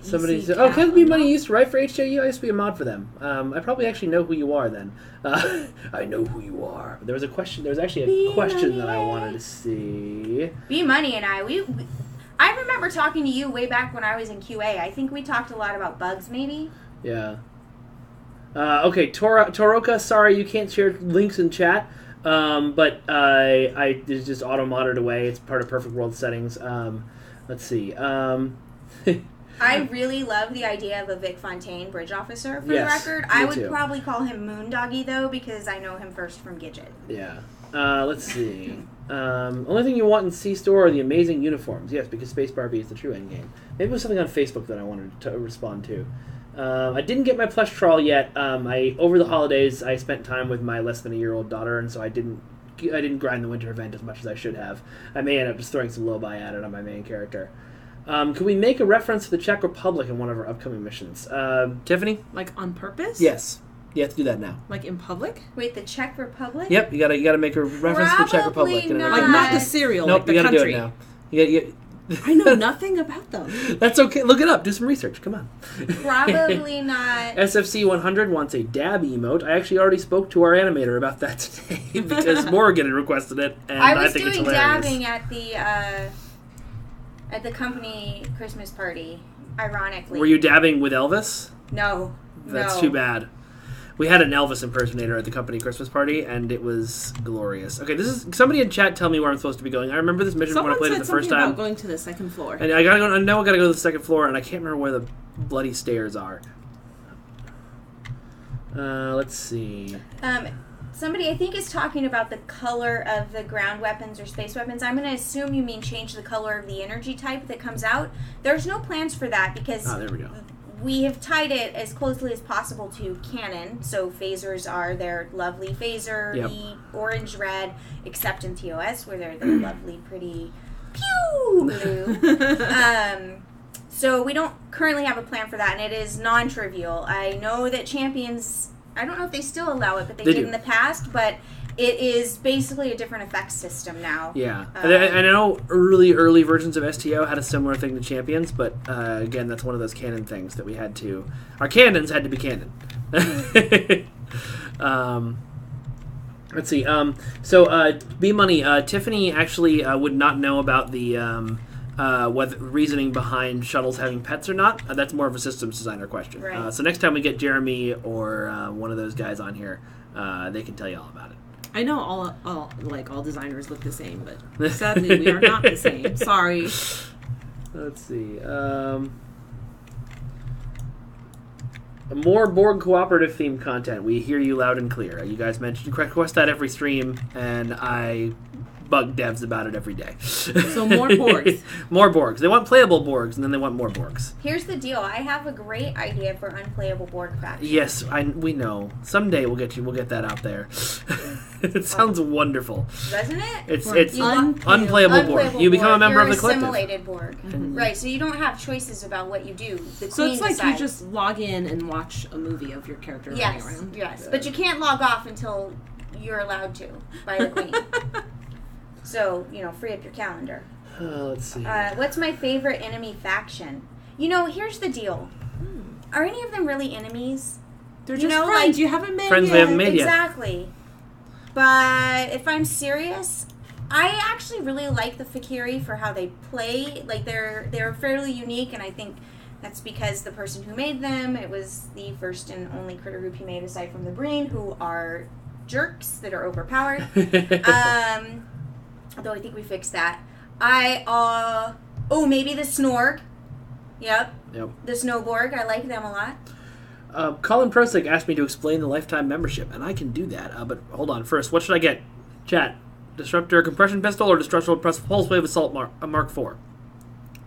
Somebody said, cat can it be money used to write for HJU? I used to be a mod for them. I probably actually know who you are then. I know who you are. There was a question. There was actually a question that I wanted to see. B Money and I remember talking to you way back when I was in QA. I think we talked a lot about bugs, maybe. Yeah. Okay, Toroka, sorry you can't share links in chat, but I it's just auto-modded away. It's part of Perfect World settings. Let's see. I really love the idea of a Vic Fontaine bridge officer, for Yes, the record. me I would too. probably call him Moondoggy, though, because I know him first from Gidget. Yeah. Let's see. Only thing you want in C-Store are the amazing uniforms. Yes, because Space Barbie is the true endgame. Maybe it was something on Facebook that I wanted to respond to. I didn't get my plush trawl yet. Over the holidays, I spent time with my less than a year-old daughter, and so I didn't grind the winter event as much as I should have. I may end up just throwing some low-buy at it on my main character. Could we make a reference to the Czech Republic in one of our upcoming missions? Tiffany? Like on purpose? Yes. You have to do that now. Like in public? Wait, the Czech Republic? Yep, you gotta make a reference to the Czech Republic. Probably not. Like not the cereal, Nope, like the you gotta country. do it now. I know nothing about them. That's okay. Look it up. Do some research. Come on. Probably not. SFC 100 wants a dab emote. I actually already spoke to our animator about that today because Morgan had requested it, and I was think it's doing hilarious. dabbing at the company Christmas party, ironically. Were you dabbing with Elvis? No. That's no. too bad. We had an Elvis impersonator at the company Christmas party, and it was glorious. Okay, this is somebody in chat. Tell me where I'm supposed to be going. I remember this mission Someone when I played said it the first something time, about going to the second floor. and I gotta go. I know I gotta go to the second floor, and I can't remember where the bloody stairs are. Let's see. Somebody, I think, is talking about the color of the ground weapons or space weapons. I'm going to assume you mean change the color of the energy type that comes out. There's no plans for that because There we go. we have tied it as closely as possible to canon. So phasers are their lovely phaser, Yep. the orange-red, except in TOS where they're the lovely, pretty pew blue. So we don't currently have a plan for that, and it is non-trivial. I know that Champions, I don't know if they still allow it, but they did do. in the past, but it is basically a different effects system now. Yeah. I know early versions of STO had a similar thing to Champions, but again, that's one of those canon things that we had to... Our canons had to be canon. Let's see. So, B-Money, Tiffany actually would not know about the... whether reasoning behind shuttles having pets or not. That's more of a systems designer question. Right. So next time we get Jeremy or one of those guys on here, they can tell you all about it. I know all designers look the same, but sadly we are not the same. Sorry. Let's see. More Borg cooperative themed content. We hear you loud and clear. You guys request that every stream, and I bug devs about it every day. So more Borgs. More Borgs. They want playable Borgs, and then they want more Borgs. Here's the deal. I have a great idea for unplayable Borg faction. Yes, we know. Someday we'll get that out there. It sounds wonderful. Doesn't it? It's Unplayable. unplayable Borg. You become a member of the You're collective. simulated Borg. Right, so you don't have choices about what you do. The So queen it's like decides. you just log in and watch a movie of your character running around. Yes, but you can't log off until you're allowed to by the queen. So, free up your calendar. Let's see. What's my favorite enemy faction? Here's the deal. Are any of them really enemies? They're just know, friends. like- You haven't met Friends yet. we haven't made yet. Exactly. But if I'm serious, I actually really like the Fakiri for how they play. Like they're fairly unique, and I think that's because the person who made them, it was the first and only critter group he made aside from the Breen, who are jerks that are overpowered. Although I think we fixed that. Maybe the Snorg. Yep. The Snowborg. I like them a lot. Colin Prosick asked me to explain the lifetime membership, and I can do that. But hold on. First, what should I get? Chat. Disruptor compression pistol or destructible pulse wave assault Mark IV?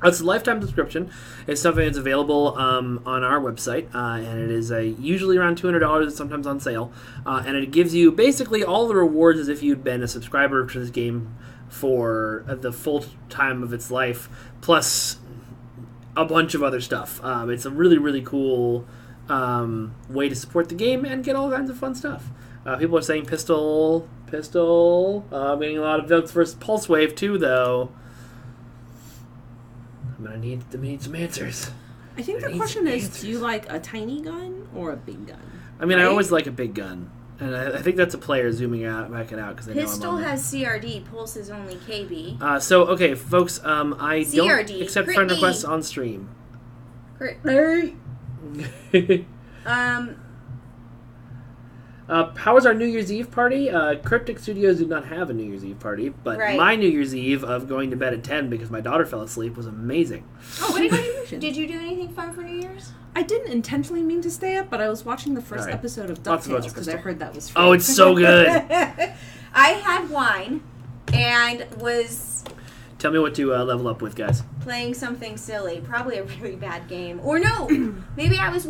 It's a lifetime subscription. It's something that's available on our website, and it is usually around $200. It's sometimes on sale, and it gives you basically all the rewards as if you'd been a subscriber to this game for the full time of its life, plus a bunch of other stuff. It's a really, really cool way to support the game and get all kinds of fun stuff. People are saying pistol. I'm getting a lot of votes for Pulse Wave too, though. I'm gonna need some answers. I think the question is, do you like a tiny gun or a big gun? I mean, right? I always like a big gun. And I think that's a player zooming out, backing out because they know I'm on Pistol has CRD, Pulse is only KB. Okay, folks, I CRD, don't accept friend requests on stream. How was our New Year's Eve party? Cryptic Studios did not have a New Year's Eve party, but my New Year's Eve of going to bed at 10 because my daughter fell asleep was amazing. Oh, did you do anything fun for New Year's? I didn't intentionally mean to stay up, but I was watching the first episode of DuckTales because I heard that was free. Oh, it's so good. I had wine and was... Tell me what to level up with, guys. Playing something silly. Probably a really bad game. Or no, maybe I was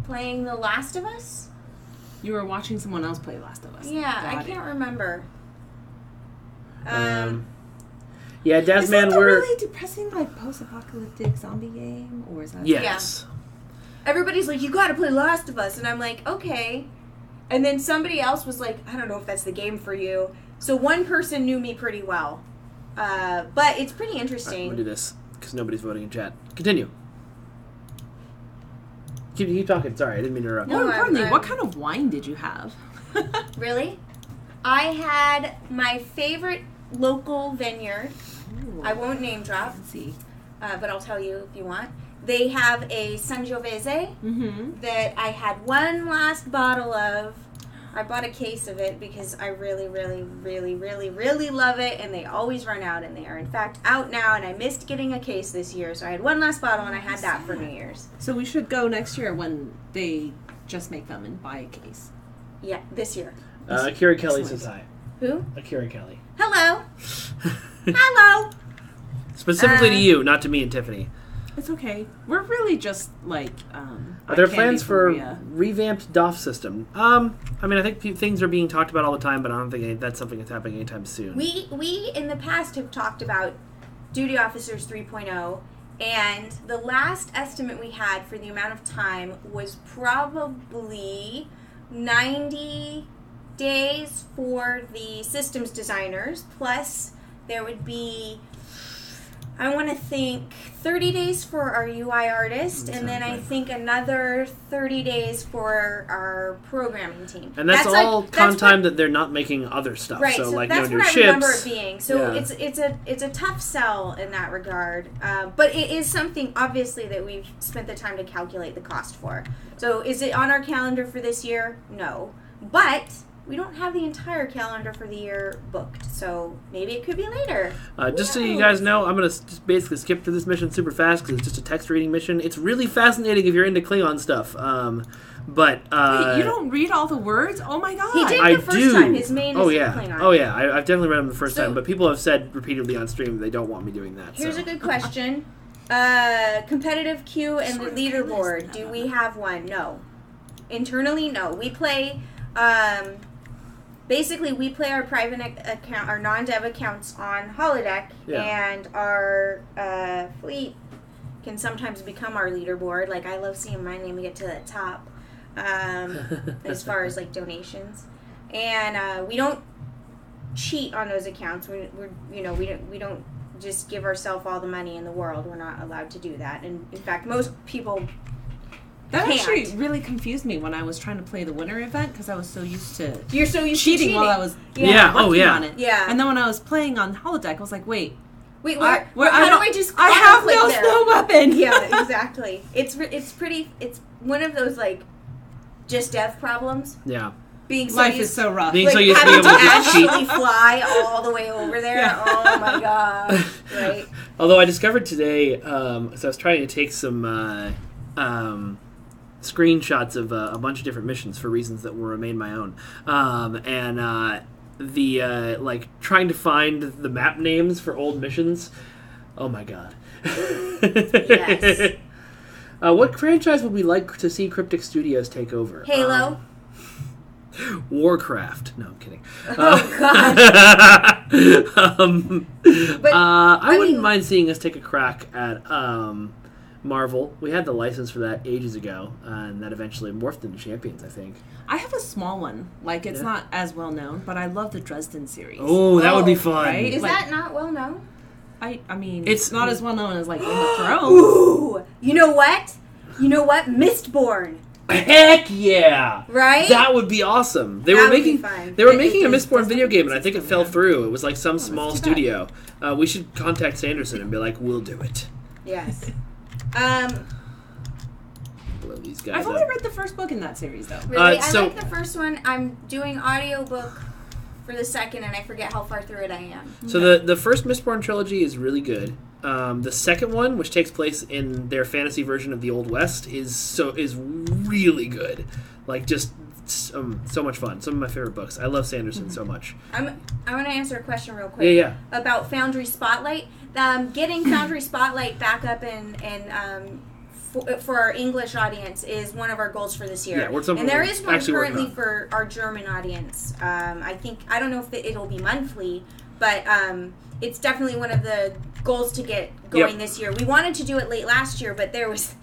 playing The Last of Us? You were watching someone else play Last of Us. Yeah, I can't remember. Yeah, Desmond, is that a really depressing, like, post-apocalyptic zombie game, or is that? Yes. Yeah. Everybody's like, you gotta play Last of Us, and I'm like, okay. And then somebody else was like, I don't know if that's the game for you. So one person knew me pretty well, but it's pretty interesting. Right, I'm gonna do this because nobody's voting in chat. Continue. Keep talking. Sorry, I didn't mean to interrupt. More importantly, what kind of wine did you have? Really? I had my favorite local vineyard. Ooh. I won't name drop, but I'll tell you if you want. They have a Sangiovese that I had one last bottle of. I bought a case of it because I really, really, really, really, really love it, and they always run out, and they are, in fact, out now, and I missed getting a case this year, so I had one last bottle, and I had that for New Year's. So we should go next year when they just make them and buy a case. Yeah, this year. Akira Kelly says hi. Who? Akira Kelly. Hello. Hello. Specifically to you, not to me and Tiffany. It's okay. We're really just like. Are there plans for revamped DOF system? I mean, I think things are being talked about all the time, but I don't think that's something that's happening anytime soon. We in the past have talked about Duty Officers 3.0, and the last estimate we had for the amount of time was probably 90 days for the systems designers, plus there would be, I want to think, 30 days for our UI artist, and then I think another 30 days for our programming team. And that's all time that they're not making other stuff. Right, so like that's no new what I ships. remember it being. So it's a tough sell in that regard. But it is something, obviously, that we've spent the time to calculate the cost for. So is it on our calendar for this year? No. But we don't have the entire calendar for the year booked, so maybe it could be later. Just so you guys know, I'm going to just basically skip through this mission super fast because it's just a text reading mission. It's really fascinating if you're into Klingon stuff. But wait, you don't read all the words? Oh my god! He did the first time. His main is Klingon. Oh yeah, I've definitely read them the first time. But people have said repeatedly on stream they don't want me doing that. Here's a good question: competitive queue and the leaderboard. Do we have one? No. Internally, no. We play. Basically, we play our private account, our non-dev accounts on holodeck, and our fleet can sometimes become our leaderboard. Like, I love seeing my name get to the top, as far as like donations, and we don't cheat on those accounts. We don't just give ourselves all the money in the world. We're not allowed to do that, and in fact, most people. That actually really confused me when I was trying to play the winter event because I was so used to cheating while I was working on it. Yeah. And then when I was playing on holodeck, I was like, wait, how do I just? I have no weapon. Yeah, exactly. It's one of those like just dev problems. Yeah. Life is so rough. Being so used to having be able to actually fly all the way over there. Yeah. Oh my god! Right. Although I discovered today, so I was trying to take some. Screenshots of a bunch of different missions for reasons that will remain my own, like trying to find the map names for old missions. Oh my god! Yes. What franchise would we like to see Cryptic Studios take over? Halo. Warcraft. No, I'm kidding. Oh god. I wouldn't mind seeing us take a crack at Marvel. We had the license for that ages ago, and that eventually morphed into Champions, I think. I have a small one. Like, it's not as well known, but I love the Dresden series. Oh, that would be fun. Right? Is like, that not well known? I mean, it's not as well known as, like, Game of Thrones. Ooh! You know what? Mistborn. Heck yeah! Right? That would be awesome. They were making a Mistborn video game, and I think it fell through. It was like some small studio. We should contact Sanderson and be like, "We'll do it." Yes. Blow these guys I've only up. read the first book in that series, though. Really? I so- like the first one. I'm doing audiobook for the second, and I forget how far through it I am. So the first Mistborn trilogy is really good. The second one, which takes place in their fantasy version of the Old West, is really good. Like, just so much fun. Some of my favorite books. I love Sanderson so much. I want to answer a question real quick. Yeah. About Foundry Spotlight. Getting Foundry Spotlight back up and for our English audience is one of our goals for this year. Yeah, and there is one actually currently working on. for our German audience. I don't know if it'll be monthly, but it's definitely one of the goals to get going this year. We wanted to do it late last year, but there was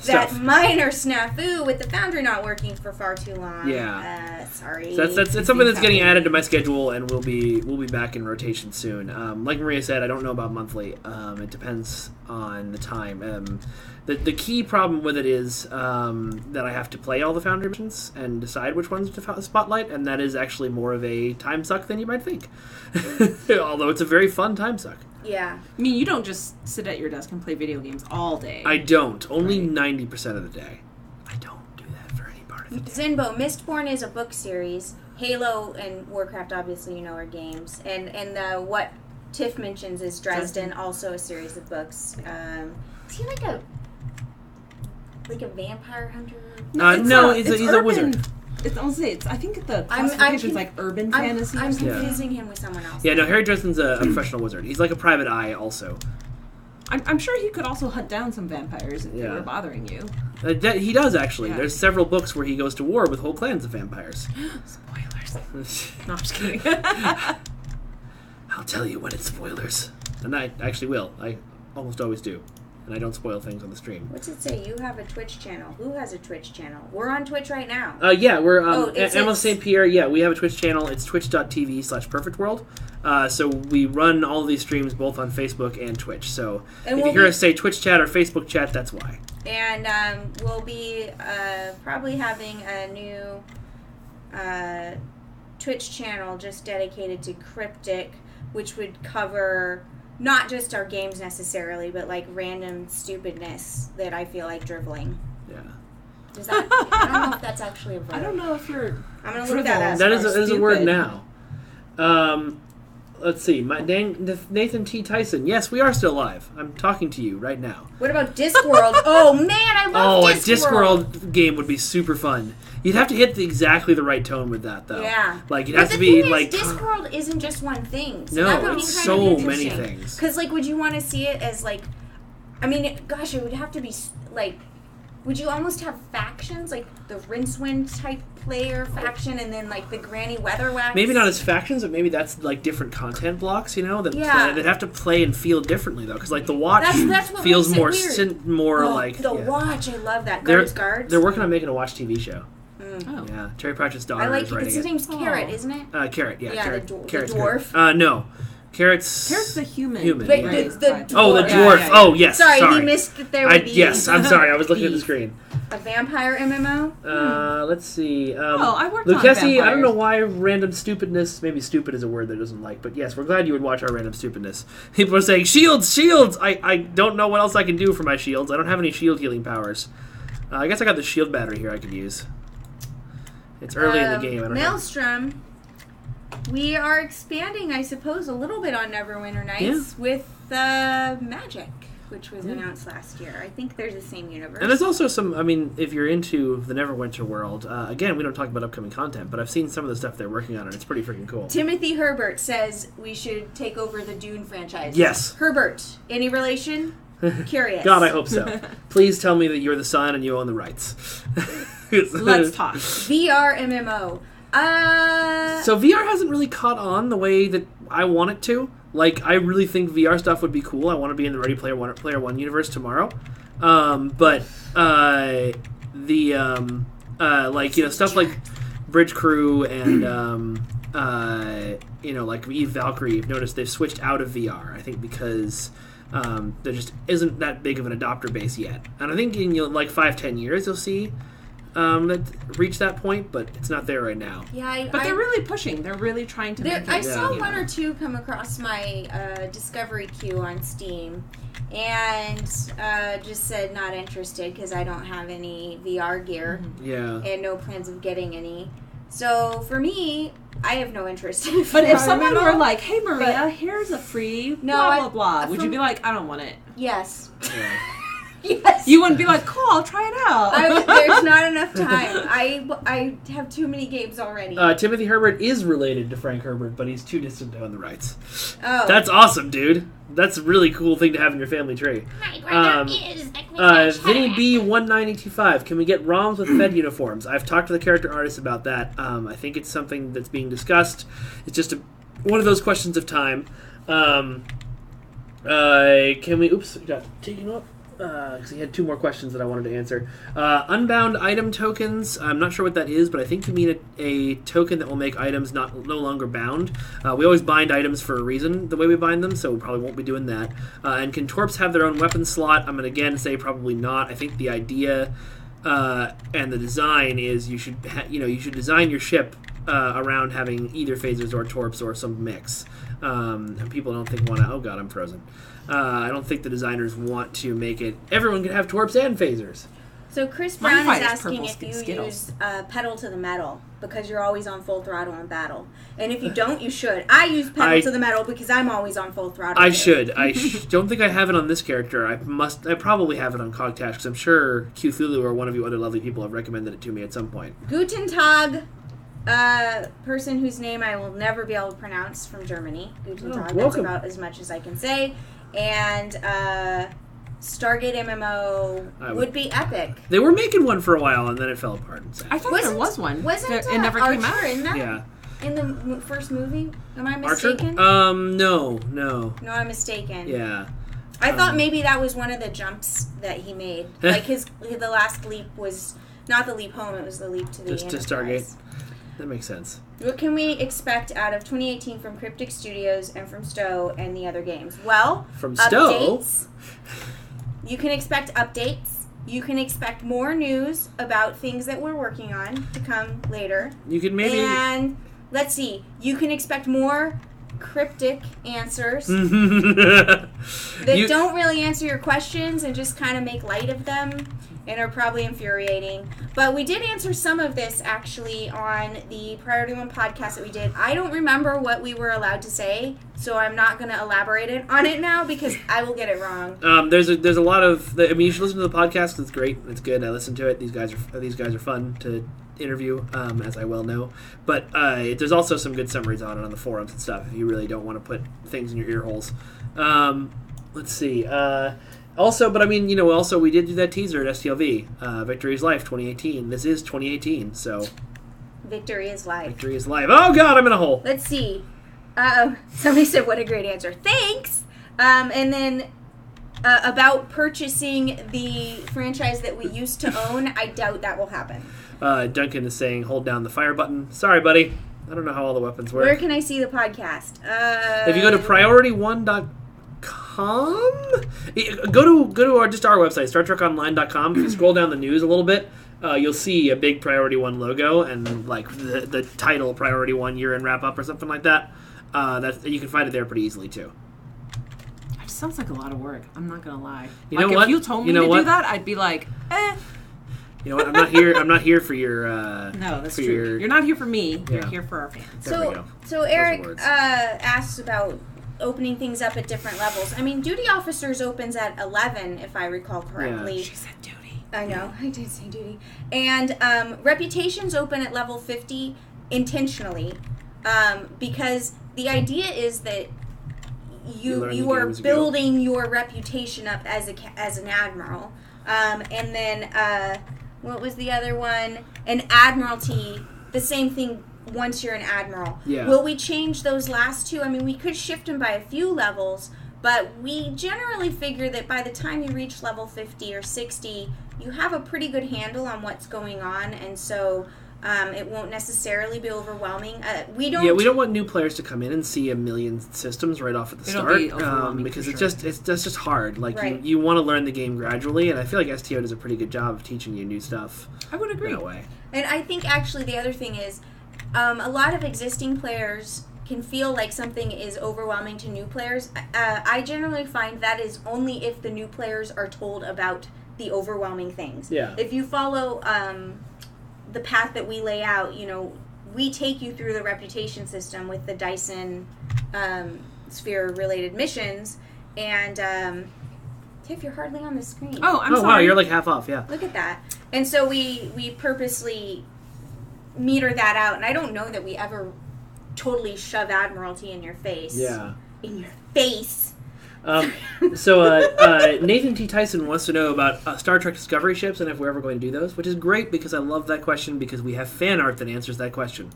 that minor snafu with the Foundry not working for far too long. Yeah. Sorry. So that's something that's getting added to my schedule, and we'll be back in rotation soon. Like Maria said, I don't know about monthly. It depends on the time. The key problem with it is that I have to play all the Foundry missions and decide which ones to spotlight, and that is actually more of a time suck than you might think. Although it's a very fun time suck. Yeah. I mean, you don't just sit at your desk and play video games all day. I don't. Only 90% of the day. I don't do that for any part of the day. Zinbo, Mistborn is a book series. Halo and Warcraft, obviously, are games. And what Tiff mentions is Dresden, also a series of books. Is he like a vampire hunter? No, he's a wizard. I think the classification is like urban fantasy. I'm confusing him with someone else. Yeah, no, Harry Dresden's a professional wizard. He's like a private eye also. I'm sure he could also hunt down some vampires if they were bothering you. He does, actually. Yeah. There's several books where he goes to war with whole clans of vampires. Spoilers. No, I'm just kidding. I'll tell you when it's spoilers. And I actually will. I almost always do. And I don't spoil things on the stream. What's it say? You have a Twitch channel. Who has a Twitch channel? We're on Twitch right now. Yeah, we're it's Emma St. Pierre. Yeah, we have a Twitch channel. It's twitch.tv/perfectworld. So we run all of these streams both on Facebook and Twitch. So if you hear us say Twitch chat or Facebook chat, that's why. And we'll be probably having a new Twitch channel just dedicated to Cryptic, which would cover not just our games necessarily, but like random stupidness that I feel like dribbling. Yeah. Does that? I don't know if that's actually a verb. I don't know if you're. I'm gonna look that up. That is a word now. Let's see. Nathan T. Tyson. Yes, we are still live. I'm talking to you right now. What about Discworld? Oh man, I love Discworld. A Discworld game would be super fun. You'd have to hit exactly the right tone with that, though. Yeah. Like, you'd have to be, like... Discworld isn't just one thing. So no, that would be it's kind so of many things. Because, like, would you want to see it as, like... I mean, gosh, it would have to be, like... Would you almost have factions? Like, the Rincewind type player faction and then, like, the Granny Weatherwax? Maybe not as factions, but maybe that's, like, different content blocks, you know? That they'd have to play and feel differently, though. Because, like, the Watch that's what feels more... Watch, I love that. Guards. They're working on making a Watch TV show. Oh. Yeah, Terry Pratchett's daughter I like is it. writing His name's Carrot, isn't it? Carrot, yeah. Yeah, Carrot's the dwarf. No. Carrot's the human. Wait, right? the dwarf. Oh, the dwarf. Yeah. Oh, yes. Sorry, he missed that there would be... Yes, I'm sorry. I was looking at the screen. A vampire MMO? Let's see. I worked on Lucchesi, I don't vampires. know why random stupidness, maybe stupid is a word that doesn't like, but yes, we're glad you would watch our random stupidness. People are saying, shields! I don't know what else I can do for my shields. I don't have any shield healing powers. I guess I got the shield battery here I could use. It's early in the game. I don't know. Maelstrom. We are expanding, I suppose, a little bit on Neverwinter Nights with Magic, which was announced last year. I think there's the same universe. And there's also some, I mean, if you're into the Neverwinter world, again, we don't talk about upcoming content, but I've seen some of the stuff they're working on, and it's pretty freaking cool. Timothy Herbert says we should take over the Dune franchise. Yes. Herbert, any relation? Curious. God, I hope so. Please tell me that you're the son and you own the rights. Let's talk. VR MMO. So VR hasn't really caught on the way that I want it to. Like, I really think VR stuff would be cool. I want to be in the Ready Player One universe tomorrow. But stuff like Bridge Crew and like Eve Valkyrie, you've noticed they've switched out of VR. I think because there just isn't that big of an adopter base yet, and I think in 5-10 years you'll see that reach that point, but it's not there right now. Yeah, but they're really pushing. They're really trying to make it. I saw one or two come across my discovery queue on Steam, and just said not interested because I don't have any VR gear. Yeah. And no plans of getting any. So for me, I have no interest in VR. But if someone were like, "Hey Maria, here's a free blah blah blah," would you be like, "I don't want it"? Yes. Yeah. Yes. You wouldn't be like, "Cool, I'll try it out." There's not enough time. I have too many games already. Timothy Herbert is related to Frank Herbert, but he's too distant to own the rights. Oh. That's awesome, dude. That's a really cool thing to have in your family tree. My brother is Vinny B1925. Can we get ROMs with Fed uniforms? I've talked to the character artist about that. I think it's something that's being discussed. It's just one of those questions of time. Can we... Oops, got taken up. Because he had two more questions that I wanted to answer. Unbound item tokens. I'm not sure what that is, but I think you mean a token that will make items no longer bound. We always bind items for a reason, the way we bind them, so we probably won't be doing that. And can Torps have their own weapon slot? I'm going to again say probably not. I think the idea and the design is you should design your ship around having either phasers or Torps or some mix. And people don't think oh god, I'm frozen. I don't think the designers want to make it everyone can have Torps and phasers. So Chris Brown is asking if you use pedal to the metal because you're always on full throttle in battle. And if you don't, you should. I use pedal to the metal because I'm always on full throttle. I should. I don't think I have it on this character. I probably have it on Cogtash because I'm sure Cthulhu or one of you other lovely people have recommended it to me at some point. Guten Tag. Person whose name I will never be able to pronounce from Germany. Guten Tag. That's about as much as I can say. And Stargate MMO would be epic. They were making one for a while and then it fell apart. I thought there was one. Wasn't it never came out? In that? Yeah. In the first movie? Am I mistaken? Archer? No. No, I'm mistaken. Yeah. I thought maybe that was one of the jumps that he made. Like the last leap was not the leap home; it was the leap to the just to Stargate. That makes sense. What can we expect out of 2018 from Cryptic Studios and from Stowe and the other games? Well, from Stowe, you can expect updates. You can expect more news about things that we're working on to come later. You can maybe... And let's see. You can expect more cryptic answers that don't really answer your questions and just kind of make light of them and are probably infuriating. But we did answer some of this actually on the Priority 1 podcast that we did. I don't remember what we were allowed to say, so I'm not going to elaborate on it now because I will get it wrong. There's a lot of... you should listen to the podcast. It's great. It's good. I listen to it. These guys are fun to interview, as I well know. But there's also some good summaries on it on the forums and stuff if you really don't want to put things in your ear holes. Let's see. Also, we did do that teaser at STLV. Victory is Life 2018. This is 2018, so... Victory is life. Victory is life. Oh, God, I'm in a hole. Let's see. Somebody said, what a great answer. Thanks! And then about purchasing the franchise that we used to own, I doubt that will happen. Duncan is saying, hold down the fire button. Sorry, buddy. I don't know how all the weapons work. Where can I see the podcast? If you go to priority1.com, go to our website, StarTrekOnline.com. If you scroll down the news a little bit, you'll see a big Priority 1 logo and like the title Priority 1 year-end wrap-up or something like that. You can find it there pretty easily, too. It sounds like a lot of work. I'm not gonna lie. You know what? If you told me to do that, I'd be like, eh. You know what? I'm not here for your. No, that's true. You're not here for me. You're here for our fans. So Eric asks about opening things up at different levels. I mean, Duty Officers opens at 11, if I recall correctly. Yeah. She said duty. I know, I did say duty. And Reputations open at level 50 intentionally, because the idea is that you are building your reputation up as an admiral, and then what was the other one? An admiralty. The same thing. Once you're an admiral, will we change those last two? I mean, we could shift them by a few levels, But we generally figure that by the time you reach level 50 or 60, you have a pretty good handle on what's going on, and so it won't necessarily be overwhelming. We don't want new players to come in and see a million systems right off at the start, because that's just hard. Like you want to learn the game gradually, and I feel like STO does a pretty good job of teaching you new stuff. I would agree. That way. And I think actually the other thing is, a lot of existing players can feel like something is overwhelming to new players. I generally find that is only if the new players are told about the overwhelming things. Yeah. If you follow the path that we lay out, we take you through the reputation system with the Dyson sphere-related missions, and Tiff, you're hardly on the screen. Oh, I'm sorry. Wow, you're like half off, yeah. Look at that. And so we purposely meter that out, and I don't know that we ever totally shove Admiralty in your face. Yeah. In your face. So Nathan T. Tyson wants to know about Star Trek Discovery ships and if we're ever going to do those, which is great because I love that question because we have fan art that answers that question,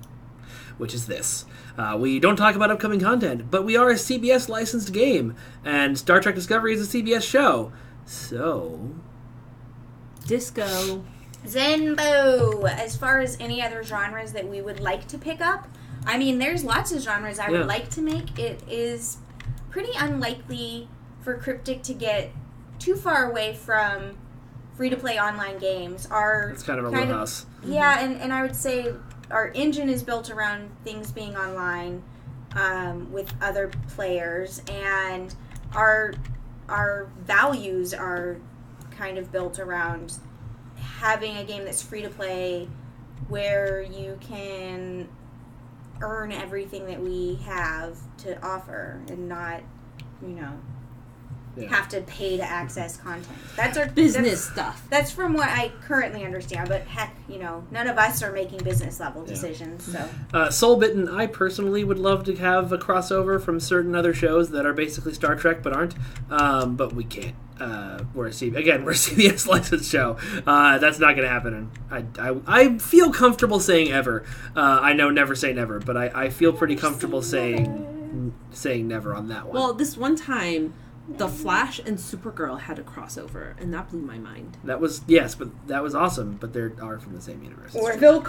which is this. We don't talk about upcoming content, but we are a CBS licensed game, and Star Trek Discovery is a CBS show. So... Disco. Zenbo! As far as any other genres that we would like to pick up, I mean, there's lots of genres I would like to make. It is pretty unlikely for Cryptic to get too far away from free-to-play online games. It's kind of a wheelhouse. Yeah, and I would say our engine is built around things being online with other players, and our values are kind of built around having a game that's free-to-play where you can earn everything that we have to offer and not, have to pay to access content. That's our business stuff. That's from what I currently understand, but heck, none of us are making business level decisions. So, Soul Bitten, I personally would love to have a crossover from certain other shows that are basically Star Trek but aren't, but we can't. We're a CBS licensed show. That's not going to happen. And I feel comfortable saying ever. I know never say never, but I feel pretty comfortable saying never on that one. Well, this one time, The Flash and Supergirl had a crossover, and that blew my mind. That was awesome, but they are from the same universe. Orville.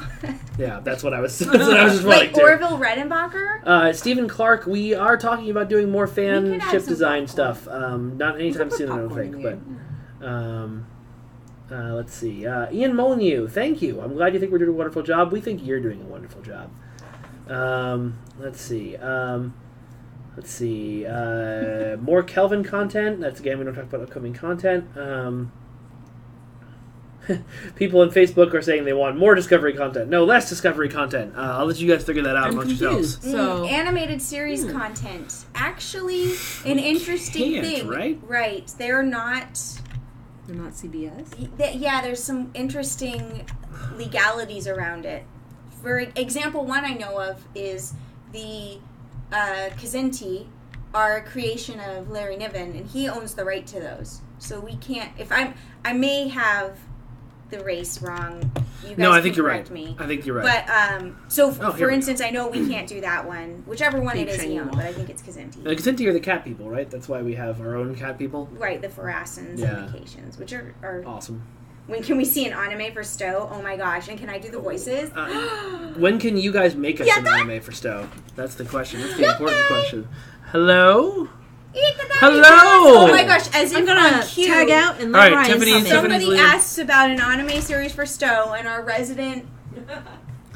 Yeah, that's what I was. That's what I was just Wait, Orville Redenbacher? Stephen Clark. We are talking about doing more fan ship design stuff. Not anytime soon, I don't think. But let's see. Ian Molyneux, thank you. I'm glad you think we're doing a wonderful job. We think you're doing a wonderful job. Let's see. More Kelvin content. That's again, we don't talk about upcoming content. People on Facebook are saying they want more Discovery content. No, less Discovery content. I'll let you guys figure that out amongst yourselves. So animated series content. Actually, an interesting thing. Right? Right. They're not CBS? Yeah, there's some interesting legalities around it. For example, one I know of is the Kazenti are a creation of Larry Niven, and he owns the right to those. So we can't. I may have the race wrong. You guys I think you're right. Me. I think you're right. But for instance, I know we can't do that one. Whichever one it is, he owns, but I think it's Kazenti. The Kazenti are the cat people, right? That's why we have our own cat people. Right, the Farasans and the Cations, which are awesome. When can we see an anime for Stowe? Oh my gosh! And can I do the voices? When can you guys make us an anime for Stowe? That's the question. That's the important question. Hello? Hello! Oh my gosh! As if I'm gonna on cue, tag out and let Ryan Tiffany, somebody asks about an anime series for Stowe, and our resident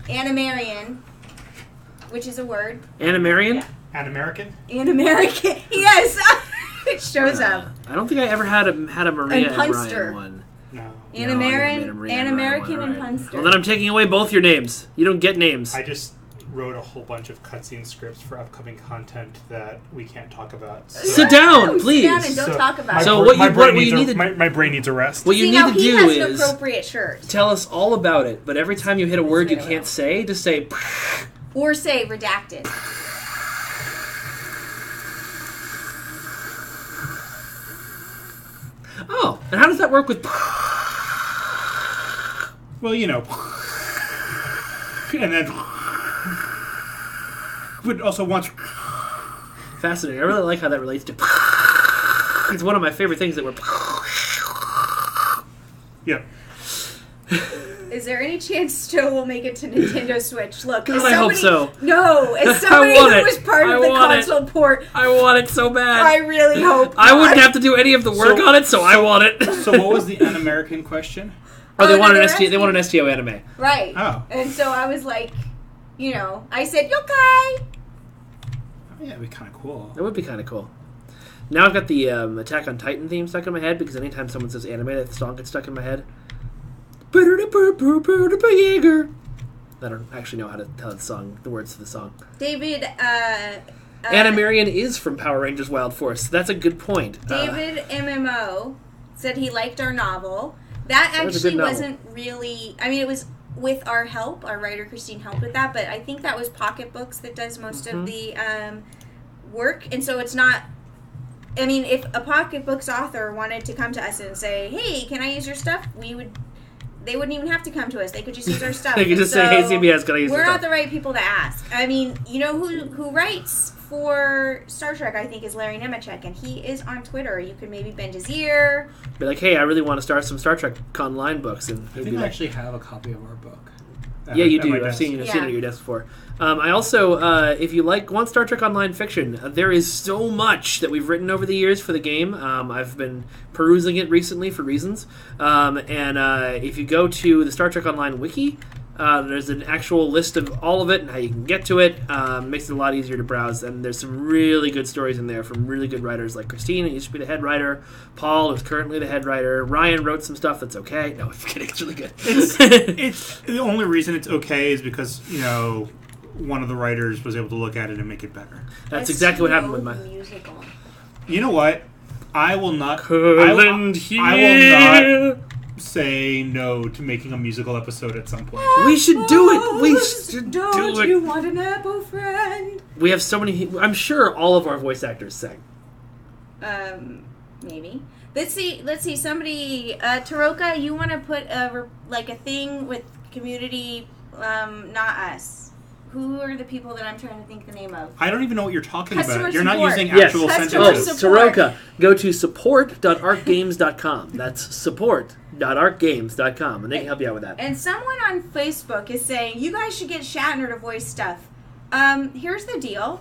animarian, which is a word. Animarian? Yeah. An-American? An-American. Yes! It shows up. I don't think I ever had a Maria and Punster. Ryan one. No. An-American and Punster. Well, then I'm taking away both your names. You don't get names. I just wrote a whole bunch of cutscene scripts for upcoming content that we can't talk about. So. Sit down, please. Sit down and don't talk about it. So my brain needs a rest. What you need to do has is an appropriate shirt. Tell us all about it, but every time you hit a word you can't say, just say... Or say redacted. Oh, and how does that work with... Well, and then... But also once... Fascinating. I really like how that relates to... It's one of my favorite things that we're. Yep. Is there any chance Joe will make it to Nintendo Switch? Look, God, I hope so. No, as somebody who was part of the console port, I want it so bad. I really hope I wouldn't have to do any of the work on it, so I want it. So what was the un-American question? They want an STO. They want an STO anime. Right. Oh. And so I was like, I said, yokai! Yeah, it'd be kind of cool. That would be kind of cool. Now I've got the Attack on Titan theme stuck in my head because anytime someone says anime, that song gets stuck in my head. I don't actually know how to tell the words to the song. David, Animarian is from Power Rangers Wild Force. That's a good point. David MMO said he liked our novel. That actually wasn't really... I mean, it was with our help. Our writer, Christine, helped with that. But I think that was Pocket Books that does most of the work. And so it's not... I mean, if a Pocket Books author wanted to come to us and say, hey, can I use your stuff? They wouldn't even have to come to us. They could just use our stuff. They could just say, hey, CBS, can I use your stuff? We're not the right people to ask. I mean, you know who writes for Star Trek, I think, is Larry Nemechek, and he is on Twitter. You could maybe bend his ear. Be like, hey, I really want to start some Star Trek Online books. And I think I actually have a copy of our book. Yeah, you do. I've seen it at your desk before. I also, if you want Star Trek Online fiction, there is so much that we've written over the years for the game. I've been perusing it recently for reasons. And if you go to the Star Trek Online wiki, there's an actual list of all of it and how you can get to it. Makes it a lot easier to browse. And there's some really good stories in there from really good writers like Christine, who used to be the head writer. Paul, who's currently the head writer. Ryan wrote some stuff that's okay. No, I'm kidding. It's really good. It's the only reason it's okay is because, one of the writers was able to look at it and make it better. That's exactly what happened with my musical. You know what? I will not. I will not say no to making a musical episode at some point. We should do it. We should do it. Don't you want an apple friend? We have so many. I'm sure all of our voice actors sing. Maybe. Let's see. Somebody, Taroka, you want to put a thing with community? Not us. Who are the people that I'm trying to think the name of? I don't even know what you're talking Customer about. You're support. not using actual sentences. Taroka, go to support.arcgames.com. That's support.arcgames.com, and they can help you out with that. And someone on Facebook is saying, you guys should get Shatner to voice stuff. Here's the deal.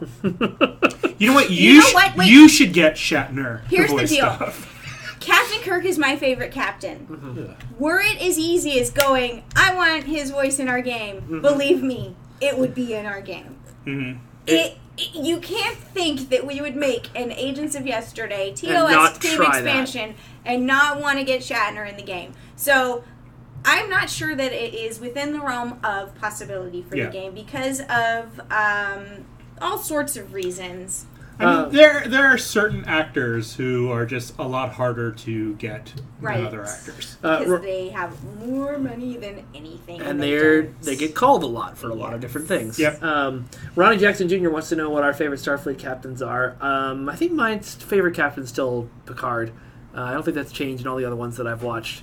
You know what? You should get Shatner Here's to voice the deal. stuff. Captain Kirk is my favorite captain. Mm-hmm. Were it as easy as going, I want his voice in our game, Mm-hmm. believe me, it would be in our game. Mm-hmm. You can't think that we would make an Agents of Yesterday TOS team expansion and not want to get Shatner in the game. So I'm not sure that it is within the realm of possibility for the game because of all sorts of reasons. I mean, there are certain actors who are just a lot harder to get than other actors. Because they have more money than anything. And they get called a lot for a lot of different things. Yep. Ronnie Jackson Jr. wants to know what our favorite Starfleet captains are. I think my favorite captain's still Picard. I don't think that's changed in all the other ones that I've watched.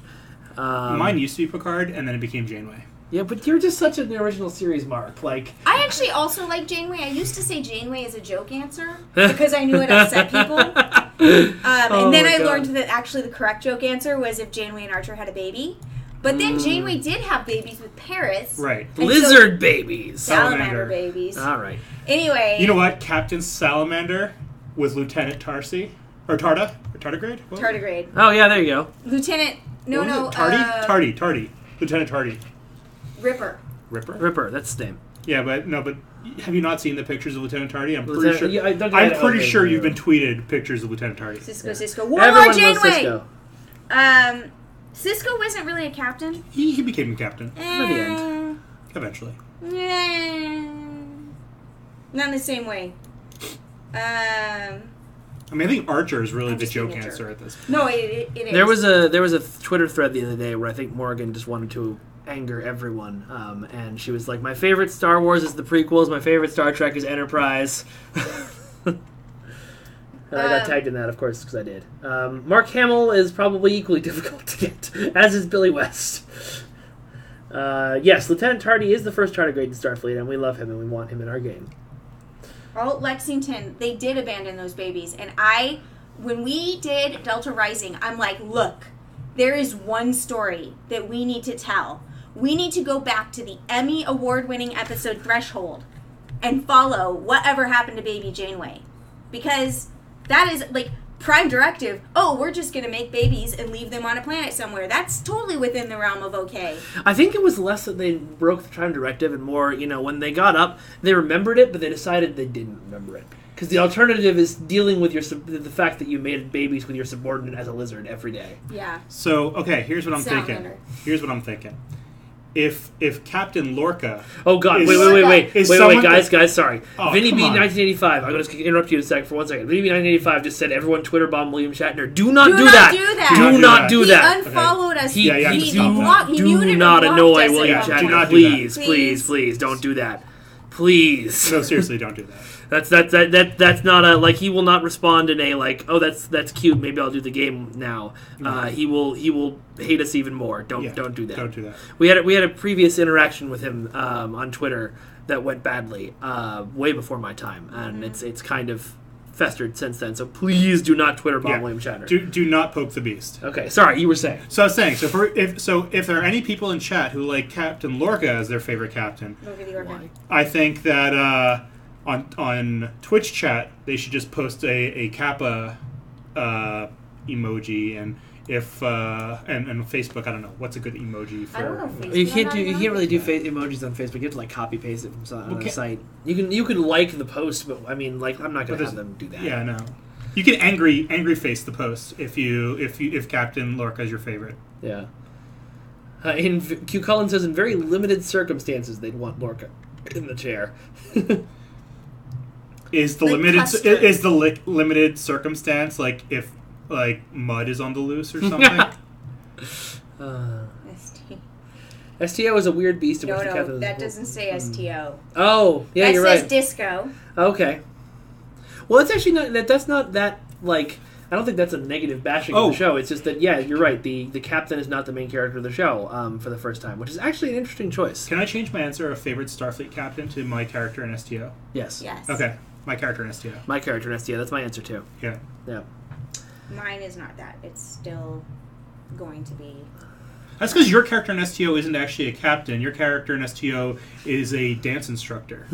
Mine used to be Picard, and then it became Janeway. Yeah, but you're just such an original series mark. I actually also like Janeway. I used to say Janeway as a joke answer because I knew it upset people. And then I learned that actually the correct joke answer was if Janeway and Archer had a baby. But then Janeway did have babies with Paris. Right. Lizard babies. Salamander babies. All right. Anyway. You know what? Captain Salamander was Lieutenant Tarsi. Or Tarda? Or Tardigrade? Tardigrade. Oh, yeah, there you go. Lieutenant... No. Tardy. Lieutenant Tardy. Ripper, that's his name. Yeah, but have you not seen the pictures of Lieutenant Tardy? I'm Lieutenant, pretty sure. yeah, I'm pretty sure you've been tweeted pictures of Lieutenant Tardy. Cisco. One more Janeway. Cisco wasn't really a captain. He became a captain at the end. Eventually. Not in the same way. I mean, I think Archer is really the joke answer at this point. No, it is. There was a Twitter thread the other day where I think Morgan just wanted to anger everyone, and she was like, my favorite Star Wars is the prequels, my favorite Star Trek is Enterprise. And I got tagged in that, of course, because I did. Mark Hamill is probably equally difficult to get, as is Billy West. Yes, Lieutenant Tardy is the first tardigrade in Starfleet, and we love him and we want him in our game. Lexington, they did abandon those babies, and I when we did Delta Rising, I'm like, look, there is one story that we need to tell. We need to go back to the Emmy award-winning episode Threshold and follow whatever happened to Baby Janeway. Because that is, like, prime directive. Oh, we're just going to make babies and leave them on a planet somewhere. That's totally within the realm of okay. I think it was less that they broke the prime directive and more, when they got up, they remembered it, but they decided they didn't remember it. Because the alternative is dealing with the fact that you made babies with your subordinate as a lizard every day. Yeah. So, okay, here's what I'm thinking. If Captain Lorca... Oh, God. Is, wait, guys, sorry. Oh, Vinny B. on. 1985. I'm going to interrupt you for 1 second. Vinny B. 1985 just said everyone Twitter bomb William Shatner. Do not do that. Do not do that. He unfollowed us. He muted not and annoy blocked us. William Yeah, Shatner. do not do Please, don't do that. Please. No, seriously, don't do that. That's not a he will not respond in a oh that's cute, maybe I'll do the game now. He will hate us even more. Don't do that. Don't do that. We had a previous interaction with him on Twitter that went badly way before my time, and it's kind of festered since then. So please do not Twitter bomb William Shatner. Do not poke the beast. Okay, sorry, you were saying. So I was saying, if there are any people in chat who like Captain Lorca as their favorite captain, I think that on Twitch chat they should just post a Kappa emoji, and if and Facebook, I don't know what's a good emoji for. I don't know Facebook. You can't really do emojis on Facebook. You have to copy paste it from the site. You can like the post, but I mean I'm not going to have them do that. Yeah, no. You can angry face the post if Captain Lorca is your favorite. Yeah. Q Cullen says in very limited circumstances they'd want Lorca in the chair. Is the limited circumstance if mud is on the loose or something? STO is a weird beast. No, that doesn't say STO. Oh, yeah, you're right. That says disco. Okay. Well, it's actually not. That's not that I don't think that's a negative bashing of the show. It's just that you're right. The captain is not the main character of the show for the first time, which is actually an interesting choice. Can I change my answer of favorite Starfleet captain to my character in STO? Yes. Okay. My character in STO. My character in STO. That's my answer too. Yeah. Mine is not that. It's still going to be... That's because your character in STO isn't actually a captain. Your character in STO is a dance instructor.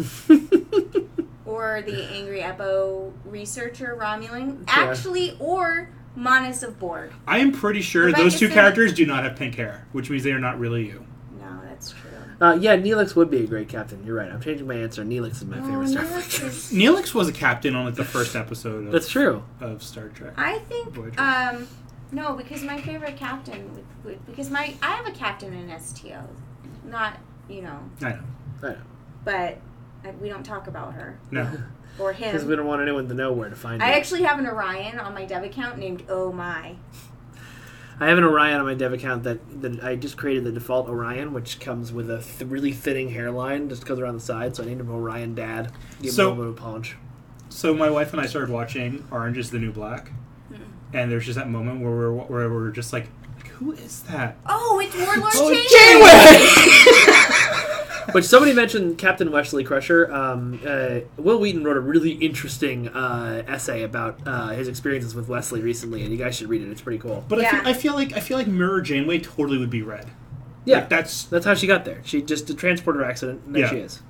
Or the Angry Eppo researcher, Romulan. Actually, or Monis of Borg. I am pretty sure those two characters do not have pink hair, which means they are not really you. No, that's true. Neelix would be a great captain. You're right. I'm changing my answer. Neelix is my favorite Starfleet. Neelix was a captain on the first episode of, that's true. Of Star Trek. I think no, because my favorite captain because I have a captain in STO. Not, I know. But we don't talk about her. No. Or him. Because we don't want anyone to know where to find her. I actually have an Orion on my dev account named Oh My. I have an Orion on my dev account that I just created the default Orion, which comes with a really thinning hairline, just goes around the side, so I named him Orion Dad. Give him a little bit of polish. So my wife and I started watching Orange is the New Black, and there's just that moment where we're just like, who is that? Oh, it's Warlord Janeway! Which somebody mentioned Captain Wesley Crusher. Will Wheaton wrote a really interesting essay about his experiences with Wesley recently, and you guys should read it. It's pretty cool. But I feel like Mirror Janeway totally would be red. Yeah, that's how she got there. She just a transporter accident, and there she is.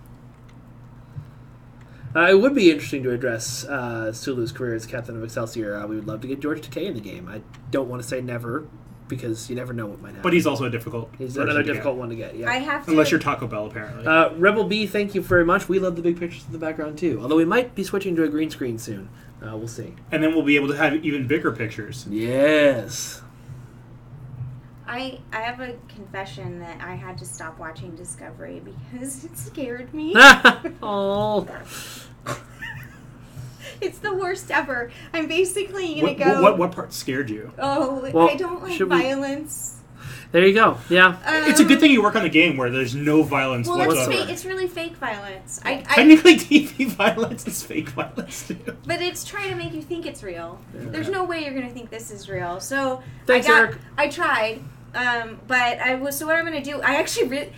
It would be interesting to address Sulu's career as Captain of Excelsior. We would love to get George Takei in the game. I don't want to say never, because you never know what might happen. But he's also a difficult. He's another difficult one to get. Yeah, I have to. Unless you're Taco Bell, apparently. Rebel B, thank you very much. We love the big pictures in the background too. Although we might be switching to a green screen soon. We'll see. And then we'll be able to have even bigger pictures. Yes. I have a confession that I had to stop watching Discovery because it scared me. Oh. It's the worst ever. I'm basically going to go... What part scared you? Oh, well, I don't like violence. There you go. Yeah. It's a good thing you work on the game where there's no violence whatsoever. It's really fake violence. Technically, TV violence is fake violence, too. But it's trying to make you think it's real. Yeah. There's no way you're going to think this is real. So thanks, Eric. I tried, so what I'm going to do, I actually really...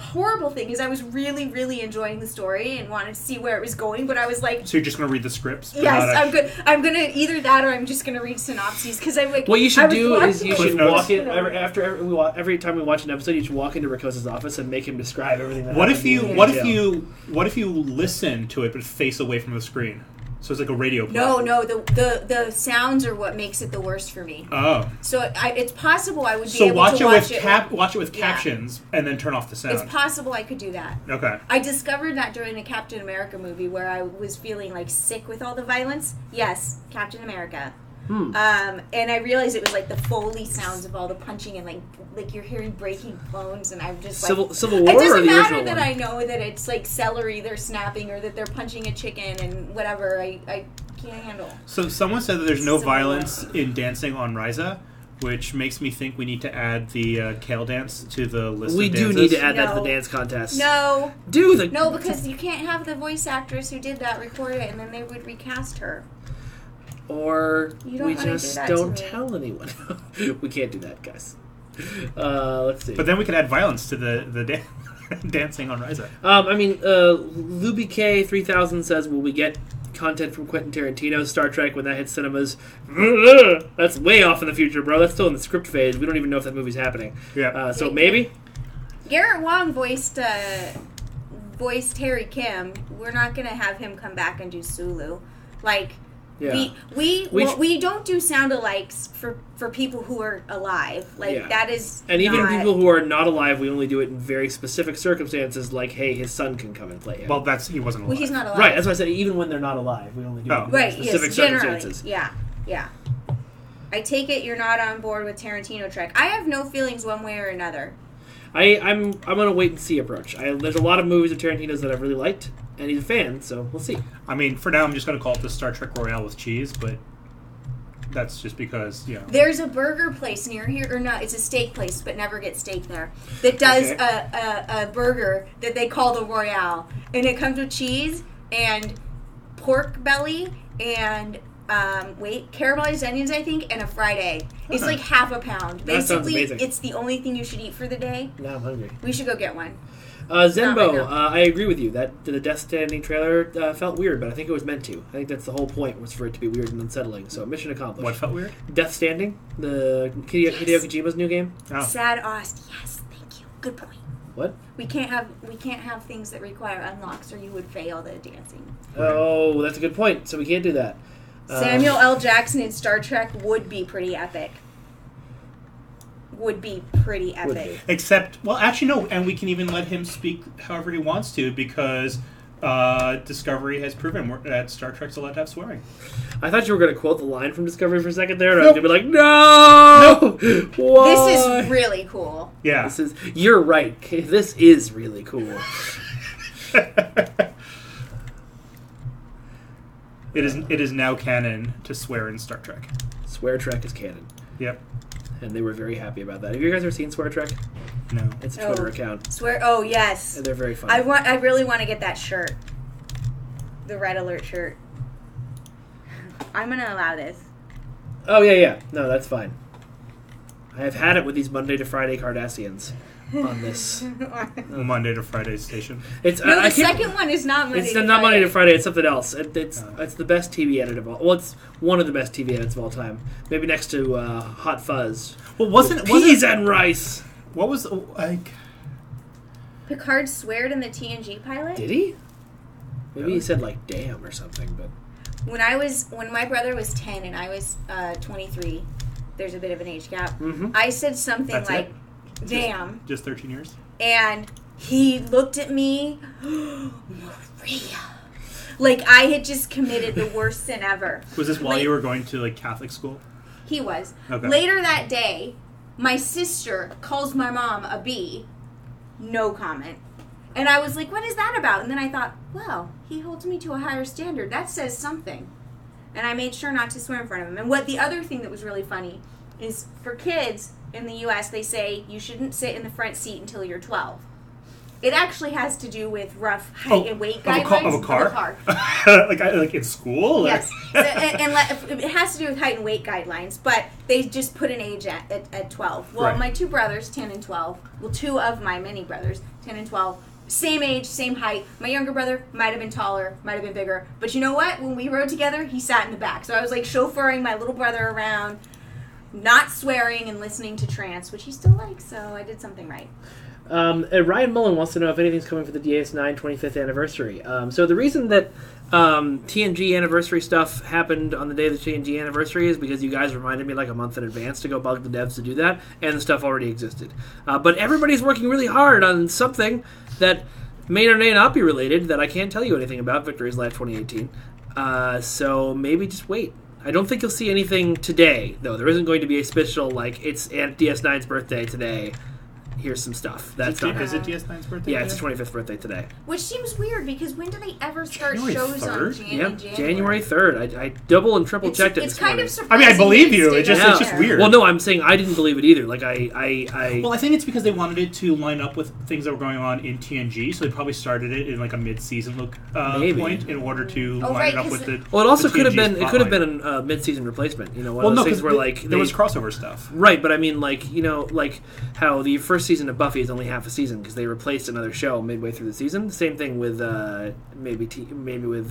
horrible thing is I was really, really enjoying the story and wanted to see where it was going, but I was like... So you're just going to read the scripts? Yes, I'm good. I'm going to either that or I'm just going to read synopses, because I'm like... What you should do is you should walk in... Every time we watch an episode, you should walk into Rickosa's office and make him describe everything that happens. What if you listen to it but face away from the screen? So it's like a radio play. No, the sounds are what makes it the worst for me. Oh. So it's possible I would be able to watch it. Watch it with captions and then turn off the sound. It's possible I could do that. Okay. I discovered that during a Captain America movie where I was feeling like sick with all the violence. Yes, Captain America. And I realized it was like the Foley sounds of all the punching and like you're hearing breaking bones, and I'm just like Civil War. It doesn't or the matter original that one? I know that it's like celery they're snapping or that they're punching a chicken and whatever. I can't handle. So someone said that there's no Civil War. violence in dancing on Ryza, which makes me think we need to add the Kale dance to the list. We of do dances. need to add that to No. the dance contest. No, because you can't have the voice actress who did that record it, and then they would recast her. Or You don't we wanna do just that to don't me. tell anyone. We can't do that, guys. Let's see. But then we could add violence to the dancing on Ryza. Luby K3000 says, will we get content from Quentin Tarantino's Star Trek when that hits cinemas? That's way off in the future, bro. That's still in the script phase. We don't even know if that movie's happening. Yeah. So maybe? Garrett Wong voiced Harry Kim. We're not gonna have him come back and do Sulu. Like, Yeah. we don't do sound-alikes for people who are alive. Like, Yeah. that is And even not... people who are not alive, we only do it in very specific circumstances, like, hey, his son can come and play him. Well, he wasn't alive. Well, he's not alive. Right, that's why I said even when they're not alive, we only do it in very Right, specific yes, generally. circumstances. Yeah. I take it you're not on board with Tarantino Trek. I have no feelings one way or another. I'm on a wait-and-see approach. There's a lot of movies of Tarantino's that I've really liked, and he's a fan, so we'll see. I mean, for now, I'm just going to call it the Star Trek Royale with cheese, but that's just because, There's a burger place near here, or no, it's a steak place, but never get steak there, that does a burger that they call the Royale. And it comes with cheese and pork belly and, caramelized onions, I think, and a fried egg. It's like half a pound. That sounds Basically, amazing. it's the only thing you should eat for the day. Now I'm hungry. We should go get one. Zenbo, Not right now. I agree with you. That the Death Stranding trailer felt weird, but I think it was meant to. I think that's the whole point, was for it to be weird and unsettling. So mission accomplished. What felt weird? Death Stranding, the Hideo Kojima's new game. Oh. Sad Ost. Yes, thank you. Good point. What? We can't have things that require unlocks, or you would fail the dancing. Oh, that's a good point. So we can't do that. Samuel L. Jackson in Star Trek would be pretty epic. Would be pretty epic. Except, well, actually, no, and we can even let him speak however he wants to, because Discovery has proven that Star Trek's allowed to have swearing. I thought you were going to quote the line from Discovery for a second there, and I was going to be like, no! Nope. Why? This is really cool. Yeah. You're right. This is really cool. It is now canon to swear in Star Trek. Swear Trek is canon. Yep. And they were very happy about that. Have you guys ever seen Swear Trek? No. It's a Twitter account. Swear. Oh yes. And they're very fun. I really want to get that shirt. The Red Alert shirt. I'm gonna allow this. Oh yeah. No, that's fine. I have had it with these Monday to Friday Cardassians on this. Monday to Friday station. It's No, the second one is not Monday. It's to not Friday. Monday to Friday. It's something else. It's the best TV edit of all. Well, it's one of the best TV edits of all time. Maybe next to Hot Fuzz. Well, wasn't peas and rice? What was like? Picard sweared in the TNG pilot. Did he? Maybe Really? he said like "damn" or something. But When my brother was 10 and I was 23, there's a bit of an age gap. Mhm. I said something That's like, it? "Damn," Just 13 years. and he looked at me, Maria, like I had just committed the worst sin ever. Was this while Like- you were going to like Catholic school? He was. Okay. Later that day, my sister calls my mom a B. No comment. And I was like, what is that about? And then I thought, well, he holds me to a higher standard. That says something. And I made sure not to swear in front of him. And the other thing that was really funny is for kids in the U.S., they say you shouldn't sit in the front seat until you're 12. It actually has to do with rough height and weight guidelines of a car. like in school. Yes, and it has to do with height and weight guidelines. But they just put an age at 12. Well, my two brothers, 10 and 12. Well, two of my mini brothers, 10 and 12. Same age, same height. My younger brother might have been taller, might have been bigger. But you know what? When we rode together, he sat in the back. So I was like chauffeuring my little brother around, not swearing and listening to trance, which he still likes. So I did something right. Ryan Mullen wants to know if anything's coming for the DS9 25th anniversary. So the reason that TNG anniversary stuff happened on the day of the TNG anniversary is because you guys reminded me like a month in advance to go bug the devs to do that, and the stuff already existed. But everybody's working really hard on something that may or may not be related that I can't tell you anything about. Victory's Life 2018. So maybe just wait. I don't think you'll see anything today, though. There isn't going to be a special, like, it's Aunt DS9's birthday today. Here's some stuff. That's not. Is it DS9's birthday? Yeah, it's his 25th birthday today. Which seems weird because when do they ever start January shows 3rd? on January 3rd. I double and triple checked it. It's this kind morning. of surprising. I mean, I believe you. It's It's just weird. Well, no, I'm saying I didn't believe it either. Like Well, I think it's because they wanted it to line up with things that were going on in TNG, so they probably started it in like a mid-season point in order to line it up with the. Well, it also could have TNG's been. It could have been a mid-season replacement. You know, one of those things where like there was crossover stuff, right? But I mean, like like how the first season of Buffy is only half a season because they replaced another show midway through the season. Same thing with maybe with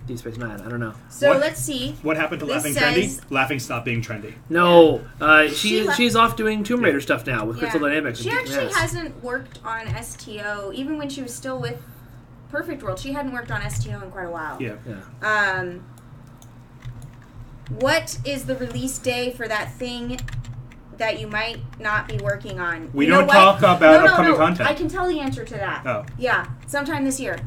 Deep Space Nine. I don't know. So let's see. What happened to Laughing Trendy? Laughing stopped being trendy. No, she's off doing Tomb Raider stuff now with Crystal Dynamics. She actually hasn't worked on STO even when she was still with Perfect World. She hadn't worked on STO in quite a while. Yeah. What is the release day for that thing that you might not be working on? We don't talk about upcoming content. I can tell the answer to that. Oh. Yeah, sometime this year.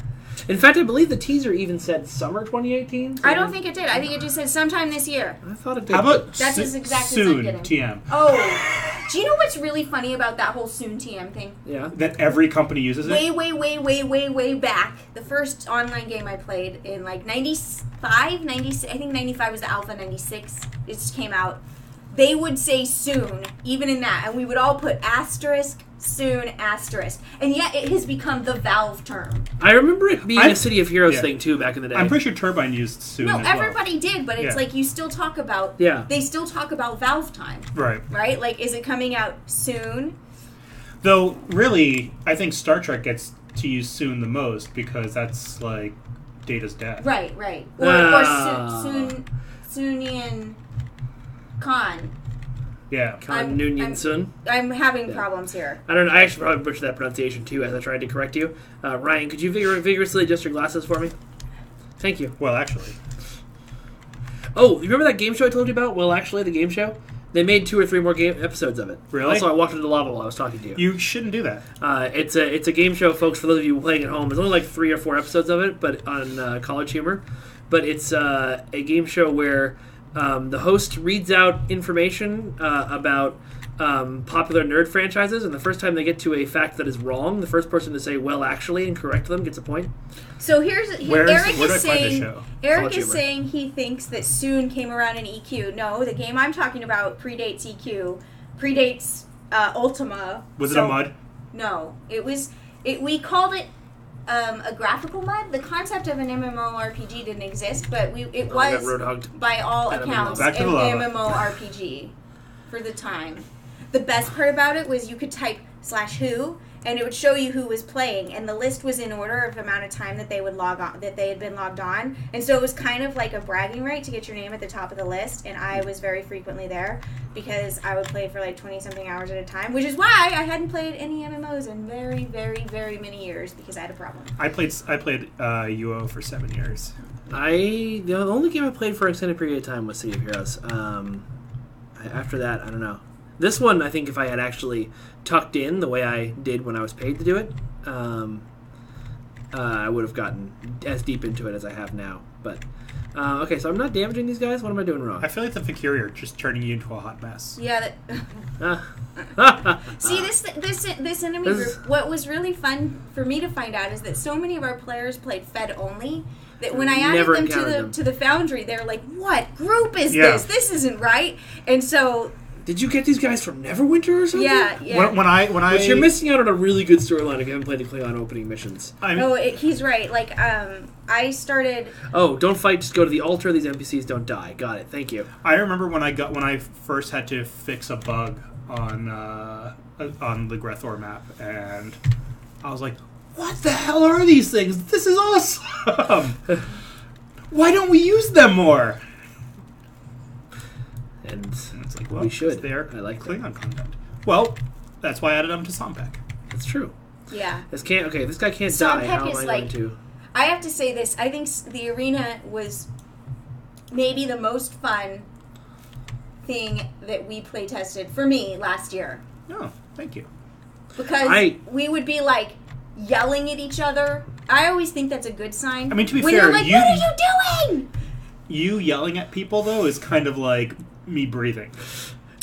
In fact, I believe the teaser even said summer 2018. I don't think it did. I think it just said sometime this year. I thought it did. How about that's as exact soon, as I'm getting. TM? Oh. Do you know what's really funny about that whole soon TM thing? Yeah. That every company uses it? Way back. The first online game I played in like 95, 96, I think 95 was the alpha, 96 it just came out. They would say soon, even in that, and we would all put asterisk, soon, asterisk. And yet it has become the Valve term. I remember it being a City of Heroes thing, too, back in the day. I'm pretty sure Turbine used soon No, as everybody did, but it's like you still talk about... Yeah. They still talk about Valve time. Right. Right? Like, is it coming out soon? Though, really, I think Star Trek gets to use soon the most because that's, like, Data's dad. Right. Or Soonian Khan. Yeah. Khan Noonien Sun. I'm having problems here. I don't know. I actually probably butchered that pronunciation, too, as I tried to correct you. Ryan, could you vigorously adjust your glasses for me? Thank you. Well, actually. Oh, you remember that game show I told you about? Well, actually, the game show? They made 2 or 3 more episodes of it. Really? Also, I walked into lava while I was talking to you. You shouldn't do that. It's a game show, folks, for those of you playing at home. There's only like 3 or 4 episodes of it, but on College Humor. But it's a game show where the host reads out information about popular nerd franchises, and the first time they get to a fact that is wrong, the first person to say, well, actually, and correct them gets a point. So Eric is show? saying he thinks that soon came around in EQ. No, the game I'm talking about predates EQ, predates Ultima. Was it a MUD? No, we called it a graphical MUD. The concept of an MMORPG didn't exist, but it was, by all accounts, an MMORPG for the time. The best part about it was you could type /who, and it would show you who was playing, and the list was in order of the amount of time that they would log on, that they had been logged on, and so it was kind of like a bragging right to get your name at the top of the list, and I was very frequently there because I would play for like 20-something hours at a time, which is why I hadn't played any MMOs in very, very, very many years because I had a problem. I played UO for 7 years. The only game I played for an extended period of time was City of Heroes. After that, I don't know. This one, I think if I had actually tucked in the way I did when I was paid to do it, I would have gotten as deep into it as I have now. But, okay, so I'm not damaging these guys? What am I doing wrong? I feel like the Facurier just turning you into a hot mess. Yeah. See, this enemy group, what was really fun for me to find out is that so many of our players played Fed only, that when I added them to the Foundry, they're like, what group is this? This isn't right. And so Did you get these guys from Neverwinter or something? Yeah. When I But you're missing out on a really good storyline if you haven't played the Klingon opening missions. He's right. Like, I started. Oh, don't fight. Just go to the altar. These NPCs don't die. Got it. Thank you. I remember when I first had to fix a bug on the Grethor map, and I was like, "What the hell are these things? This is awesome! Why don't we use them more?" And it's like, well, we should. They're I like Klingon content. Well, that's why I added them to Sompek. That's true. Yeah. This guy can't die. How am I going to? I have to say this. I think the arena was maybe the most fun thing that we play tested for me last year. Oh, thank you. Because we would be like yelling at each other. I always think that's a good sign. I mean, to be when fair, they're like, what are you doing? You yelling at people though is kind of like me breathing.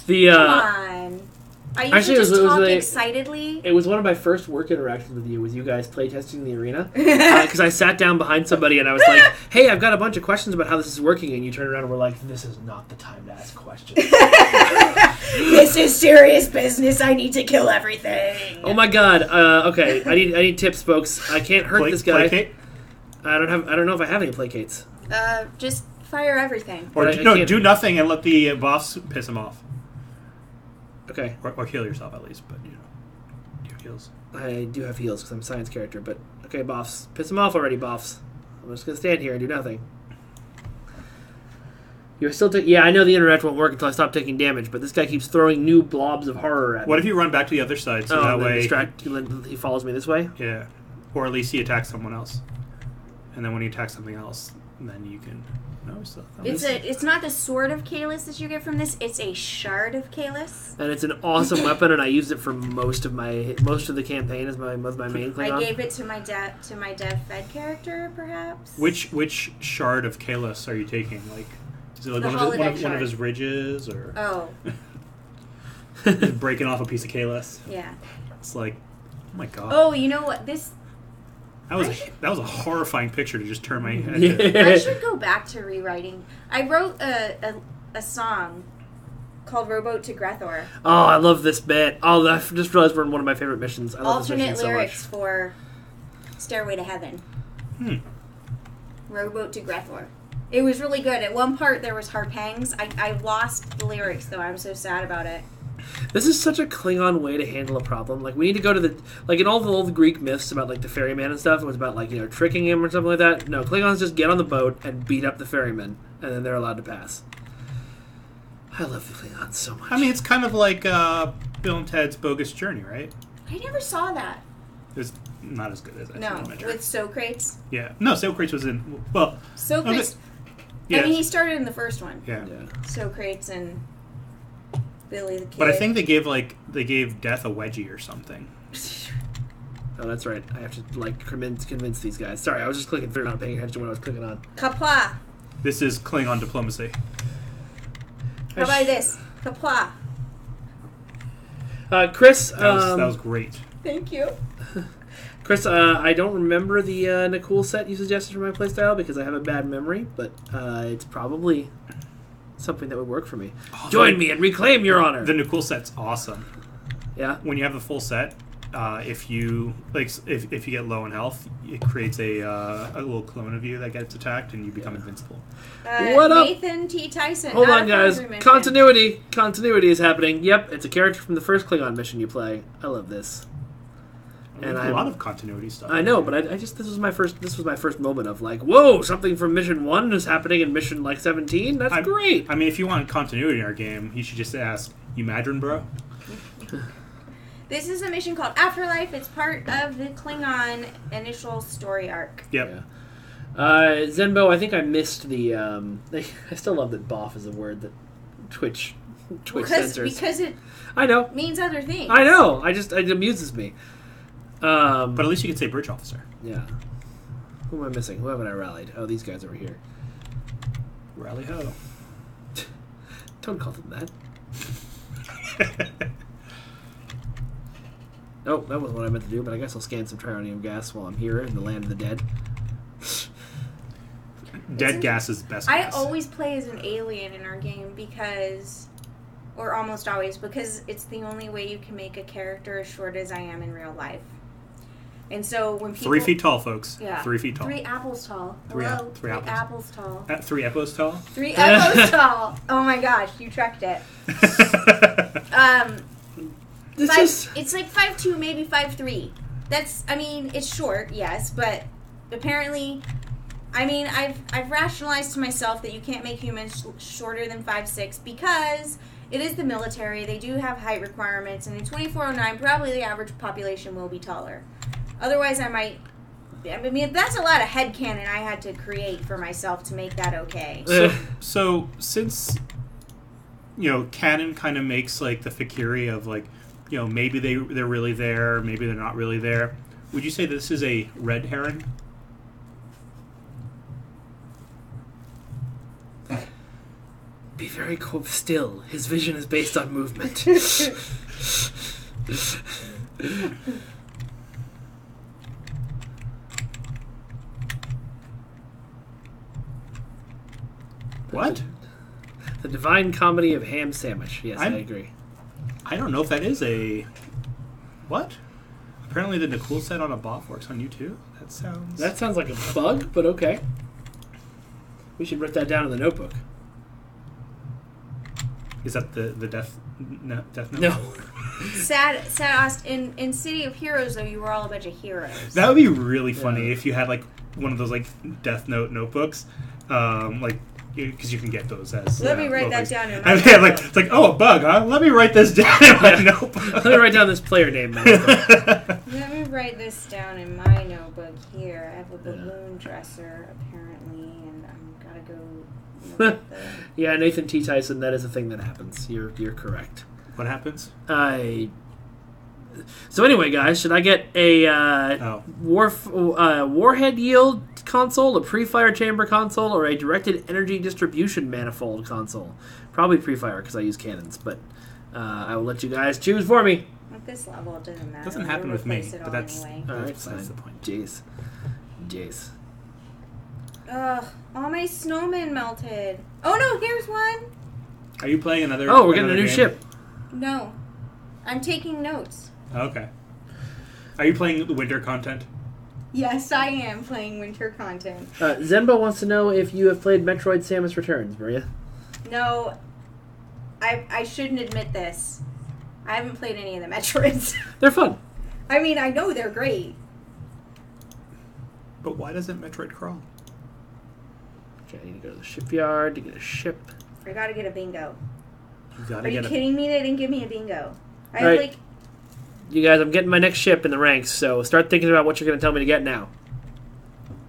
Come on. I usually just talk excitedly. It was one of my first work interactions with you, was you guys playtesting the arena. Because I sat down behind somebody and I was like, hey, I've got a bunch of questions about how this is working. And you turned around and were like, this is not the time to ask questions. This is serious business. I need to kill everything. Oh my god. Okay, I need tips, folks. I can't hurt this guy. Placate? I don't know if I have any placates. Just fire everything. Or do nothing and let the boss piss him off. Okay. Or heal yourself at least, but you have heals. I do have heals because I'm a science character, but okay, boffs. Piss him off already, boffs. I'm just going to stand here and do nothing. You're still yeah, I know the internet won't work until I stop taking damage, but this guy keeps throwing new blobs of horror at me. What if you run back to the other side so that way... he follows me this way? Yeah. Or at least he attacks someone else. And then when he attacks something else, then you can... No, it's not the sword of Kalis that you get from this. It's a shard of Kalis, and it's an awesome weapon. And I used it for most of the campaign as my main Klingon. I gave it to my dev fed character, perhaps. Which shard of Kalis are you taking? Like, is it like one of his ridges, or just breaking off a piece of Kalis? Yeah. It's like, oh my god. Oh, you know what this. That was a horrifying picture to just turn my head to. I should go back to rewriting. I wrote a song called Rowboat to Grethor. Oh, I love this bit. Oh, I just realized we're in one of my favorite missions. I love alternate this mission lyrics so much. for Stairway to Heaven. Rowboat to Grethor. It was really good. At one part there was harpangs. I lost the lyrics though. I'm so sad about it. This is such a Klingon way to handle a problem. Like, we need to go to the... Like, in all the old Greek myths about, like, the ferryman and stuff, it was about, like, tricking him or something like that. No, Klingons just get on the boat and beat up the ferryman, and then they're allowed to pass. I love the Klingons so much. I mean, it's kind of like Bill and Ted's Bogus Journey, right? I never saw that. It was not as good as I No, with Socrates? Yeah. No, Socrates was in... Well... Socrates... Yeah. I mean, he started in the first one. Yeah. Socrates and... Billy the Kid. But I think they gave Death a wedgie or something. Oh, that's right. I have to convince these guys. Sorry, I was just clicking through, not paying attention to what I was clicking on. Kapla. This is Klingon diplomacy. How about this? Kapla. Chris. That was great. Thank you. Chris, I don't remember the Nakul set you suggested for my playstyle because I have a bad memory, but it's probably something that would work for me. Join me and reclaim your honor. The Nakul set's awesome. Yeah. When you have the full set, if you get low in health, it creates a little clone of you that gets attacked, and you become invincible. What up, Nathan T. Tyson? Hold on, guys. Continuity is happening. Yep, it's a character from the first Klingon mission you play. I love this. And a lot of continuity stuff. I know, but I just this was my first moment of like, whoa, something from mission 1 is happening in mission like 17. That's great. I mean, if you want continuity in our game, you should just ask, "You Madron, bro?" This is a mission called Afterlife. It's part of the Klingon initial story arc. Yep. Yeah. Zenbo, I think I missed the. I still love that "boff" is a word that Twitch censors. Because it. I know. Means other things. I know. It amuses me. But at least you can say bridge officer. Yeah. Who am I missing? Who haven't I rallied? Oh, these guys over here. Rally ho. Don't call them that. Oh, that wasn't what I meant to do, but I guess I'll scan some Trionium gas while I'm here in the land of the dead. Dead gas is the best I gas. always play as an alien in our game because or almost always, because it's the only way you can make a character as short as I am in real life. And so when people 3 feet tall, folks. Yeah. 3 feet tall. 3 apples tall. Three Hello. three apples tall. 3 apples tall. 3 apples tall. Oh my gosh, you tracked it. It's like 5'2", maybe 5'3". That's, I mean, it's short, yes, but apparently, I mean, I've rationalized to myself that you can't make humans shorter than 5'6" because it is the military. They do have height requirements, and in 2409, probably the average population will be taller. Otherwise, I mean, that's a lot of headcanon I had to create for myself to make that okay. So since, canon kind of makes, like, the Fakiri of, like, maybe they're really there, maybe they're not really there, would you say this is a red herring? Be very still. His vision is based on movement. What? The Divine Comedy of Ham Sandwich. Yes, I agree. I don't know if that is a... What? Apparently the Nicole set on a bot works on you too? That sounds like a bug, but okay. We should write that down in the notebook. Is that the death note? No. Sad in City of Heroes, though, you were all a bunch of heroes. That would be really funny if you had, like, one of those, like, Death Note notebooks. Because you can get those as... Let me write that down in my notebook. It's like, oh, a bug, huh? Let me write this down in my notebook. Let me write down this player name. Let me write this down in my notebook here. I have a balloon dresser, apparently, and I'm gotta go... Yeah, Nathan T. Tyson, that is a thing that happens. You're correct. What happens? So anyway, guys, should I get a warhead yield console, a pre-fire chamber console, or a directed energy distribution manifold console? Probably pre-fire because I use cannons, but I will let you guys choose for me. At this level, it doesn't matter. It doesn't happen with me, but that's anyway. All right, that's the point. Jace. Ugh, all my snowmen melted. Oh no, here's one. Are you playing another? Oh, we're getting a new ship. No, I'm taking notes. Okay. Are you playing the winter content? Yes, I am playing winter content. Zenbo wants to know if you have played Metroid Samus Returns, Maria. No, I shouldn't admit this. I haven't played any of the Metroids. They're fun. I mean, I know they're great. But why doesn't Metroid crawl? Okay, I need to go to the shipyard to get a ship. I gotta get a bingo. Are you kidding me? They didn't give me a bingo. You guys, I'm getting my next ship in the ranks, so start thinking about what you're going to tell me to get now.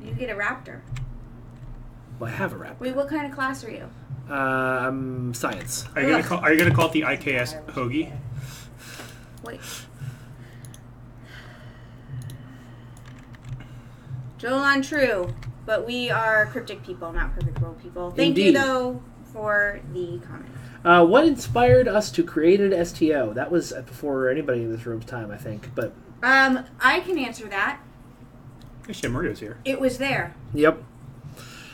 You get a raptor. Well, I have a raptor. Wait, what kind of class are you? I'm science. Are you gonna call it the IKS Hoagie? Wait. Jolan, true, but we are cryptic people, not perfect world people. Thank you, though, for the comment. What inspired us to create an STO? That was before anybody in this room's time, I think. But I can answer that. Actually, Mario's here. It was there. Yep.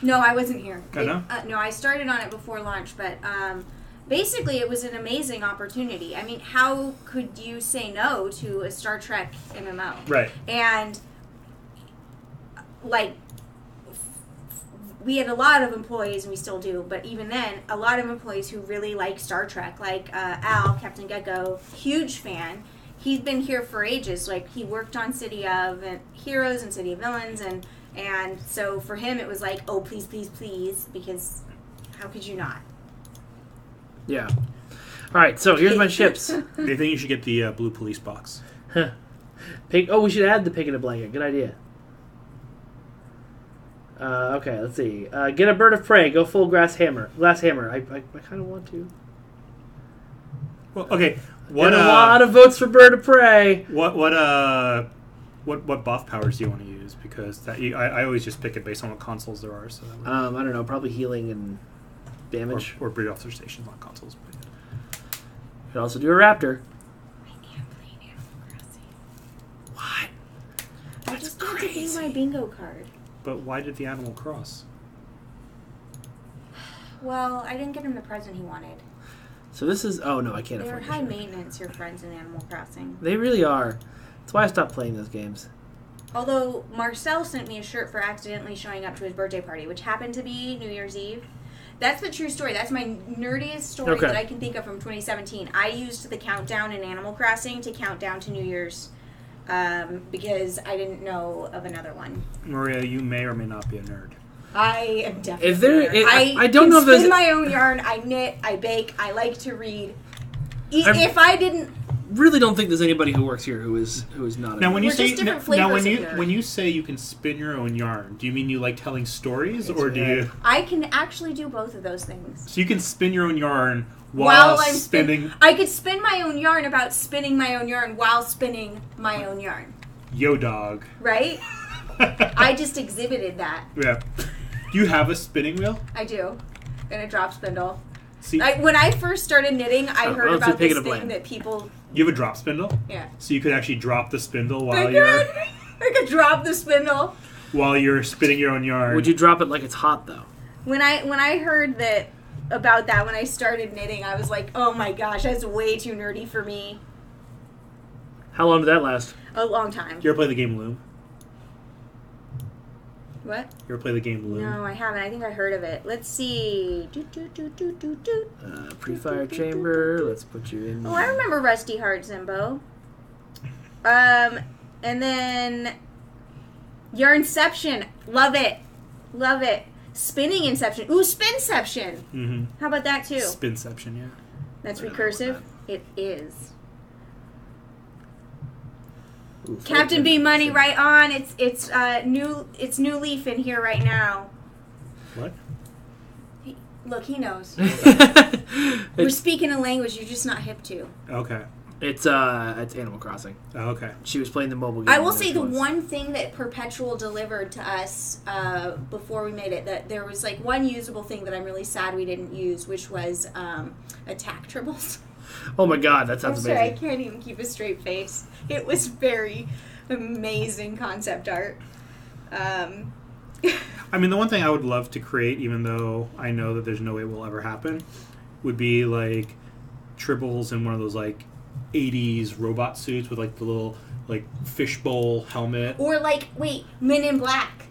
No, I wasn't here. No? No, I started on it before launch, but basically it was an amazing opportunity. I mean, how could you say no to a Star Trek MMO? Right. And, like, we had a lot of employees, and we still do, but even then, a lot of employees who really like Star Trek, like Al, Captain Gecko, huge fan. He's been here for ages. Like, he worked on City of Heroes and City of Villains, and so for him it was like, oh, please, please, please, because how could you not? Yeah. All right, so here's my ships. Do you think you should get the blue police box? Pig. Oh, we should add the pig in a blanket. Good idea. Okay, let's see. Get a bird of prey. Go full glass hammer. I kind of want to. Well, okay. A lot of votes for bird of prey. What buff powers do you want to use? Because I always just pick it based on what consoles there are. So I don't know. Probably healing and damage. Or bridge officer stations on consoles. But could also do a raptor. I am playing Animal Crossing. What? I just need to do my bingo card. But why did the animal cross? Well, I didn't get him the present he wanted. So this is... Oh, no, I can't They're afford high this. maintenance, your friends in Animal Crossing. They really are. That's why I stopped playing those games. Although Marcel sent me a shirt for accidentally showing up to his birthday party, which happened to be New Year's Eve. That's the true story. That's my nerdiest story that I can think of from 2017. I used the countdown in Animal Crossing to count down to New Year's because I didn't know of another one. Maria, you may or may not be a nerd. I am definitely a nerd. I don't know if there's... spin my own yarn. I knit. I bake. I like to read. If I didn't... really don't think there's anybody who works here who is not a Now, when you We're say just different flavors of nerd. when you say you can spin your own yarn, do you mean you like telling stories, or do you? I can actually do both of those things. So you can spin your own yarn while I'm spinning. I could spin my own yarn about spinning my own yarn while spinning my own yarn. Yo, dog. Right? I just exhibited that. Yeah. Do you have a spinning wheel? I do. And a drop spindle. See, When I first started knitting, I heard about this blame. thing that people... you have a drop spindle. Yeah. So you could actually drop the spindle I could drop the spindle. while you're spinning your own yarn. Would you drop it like it's hot, though? When I heard about that when I started knitting, I was like, oh my gosh, that's way too nerdy for me. How long did that last? A long time. You ever play the game Loom? What? You ever play the game Loom? No, I haven't. I think I heard of it. Let's see. Pre-fire chamber. Let's put you in. Oh, I remember Rusty Heart, Zimbo. And then Yarnception. Love it. Love it. Spinning Inception. Ooh, Spinception. Mm-hmm. How about that too? Spinception, yeah. That's I don't know recursive. about It is. Ooh, Captain B Money, right on. It's new leaf in here right now. What? Look, he knows. We're speaking a language you're just not hip to. Okay. It's Animal Crossing. Oh, okay. She was playing the mobile game. I will say the one thing that Perpetual delivered to us before we made it, that there was like one usable thing that I'm really sad we didn't use, which was attack tribbles. Oh my god, that I'm sounds sorry, I amazing. can't even keep a straight face. It was very amazing concept art. I mean, the one thing I would love to create, even though I know that there's no way it will ever happen, would be like tribbles in one of those like 80s robot suits with like the little like fishbowl helmet. Or like, wait, Men in Black,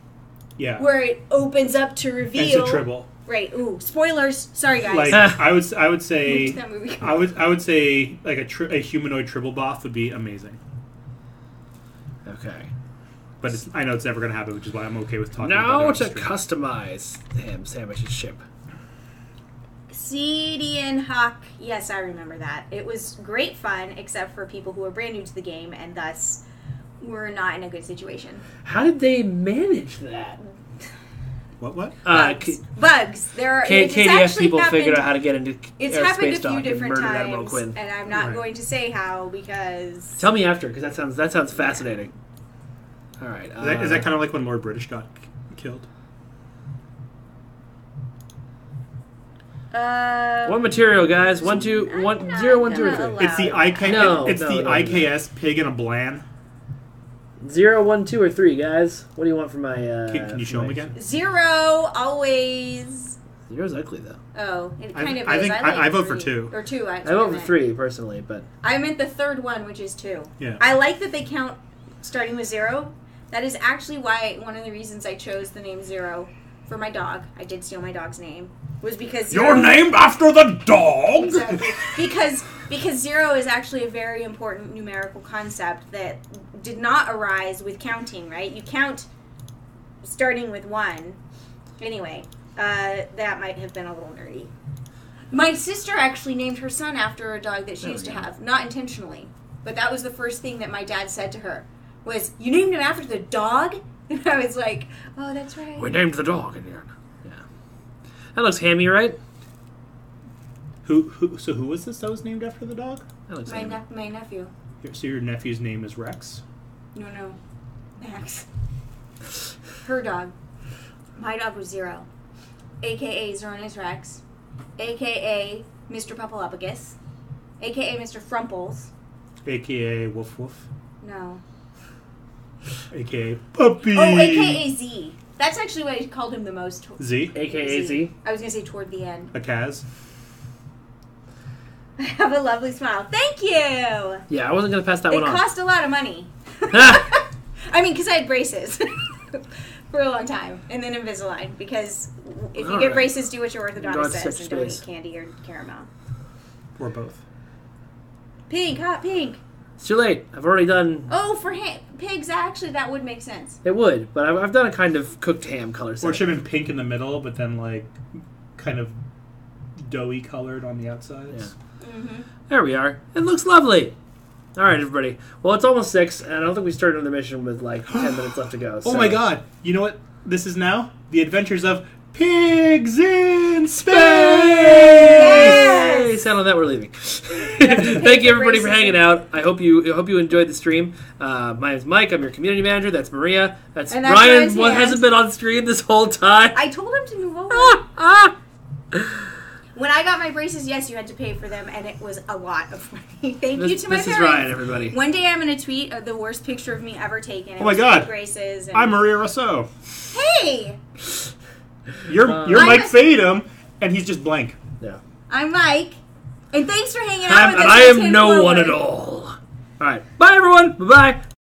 Yeah. where it opens up to And it's reveal. a tribble. Right. Ooh, spoilers. Sorry, guys. Like I would say That movie. I would say like a humanoid tribble both would be amazing. Okay. But I know it's never going to happen, which is why I'm okay with talking about Now it. to on stream. customize Samus's ship. CDN Hawk. Yes, I remember that. It was great fun, except for people who were brand new to the game and thus were not in a good situation. How did they manage that? What? Bugs. There are. It's KDS actually people happened, figured out how to get into It's Air happened Space a few Dock and different murdered Admiral times, Quinn. and I'm not Right. going to say how because. Tell me after, because that sounds fascinating. All right. Is that kind of like when Lord British got killed? What material, guys? 1, 2, 1, 0, 1, 2, or 3. Wow. It's the IK. No, it's no, the no, IKS pig in a bland. 0, 1, 2, or 3, guys. What do you want for my? Can you show him again? 0 always. 0's ugly though. Oh, it I- kind of I is. think I I vote for 3. 2. Or 2. I vote for 3 personally, but I meant the third one, which is 2. Yeah. I like that they count starting with 0. That is actually why one of the reasons I chose the name 0 for my dog. I did steal my dog's name. Was because You're named after the dog. Exactly. Because 0 is actually a very important numerical concept that did not arise with counting, right? You count starting with 1. Anyway, that might have been a little nerdy. My sister actually named her son after a dog that she used to have. Not intentionally. But that was the first thing that my dad said to her. Was, you named him after the dog? And I was like, oh, that's right. we named the dog in here. Yeah. That looks hammy, right? Who was this that was named after the dog? That looks My, hammy. my nephew. So your nephew's name is Rex? No. Max. Her dog. My dog was 0. A.K.A. Zoronis Rex. A.K.A. Mr. Papalopagus. A.K.A. Mr. Frumples. AKA Woof Woof. No. AKA Puppy. Oh, A.K.A. Z. That's actually what I called him the most. Z? AKA Z. I was going to say toward the end. A Kaz? I have a lovely smile. Thank you. Yeah, I wasn't going to pass that one It on. cost a lot of money. I mean, because I had braces for a long time, and then Invisalign. Because if you get braces, do what your orthodontist says, and don't eat candy or caramel. Or both. Pink, hot pink. It's too late. I've already done... Oh, for pigs, actually, that would make sense. It would, but I've done a kind of cooked ham color set. Or it should have been pink in the middle, but then, like, kind of doughy colored on the outsides. Yeah. Mm-hmm. There we are. It looks lovely. All right, everybody. Well, it's almost 6, and I don't think we started another mission with, like, 10 minutes left to go. Oh, my God. You know what this is now? The Adventures of Pigs in Space! Yay! Sound on that, we're leaving. Thank you, everybody, for hanging out. I hope you enjoyed the stream. My name's Mike. I'm your community manager. That's Maria. That's Ryan. What hasn't been on stream this whole time? I told him to move over. When I got my braces, yes, you had to pay for them, and it was a lot of money. Thank you to my parents. This is Ryan, everybody. One day I'm going to tweet the worst picture of me ever taken. Oh my God. Braces. And... I'm Maria Rousseau. Hey! You're Mike Fadum, and he's just blank. Yeah. I'm Mike, and thanks for hanging out with us. And I am no one at all. All right. Bye, everyone. Bye-bye.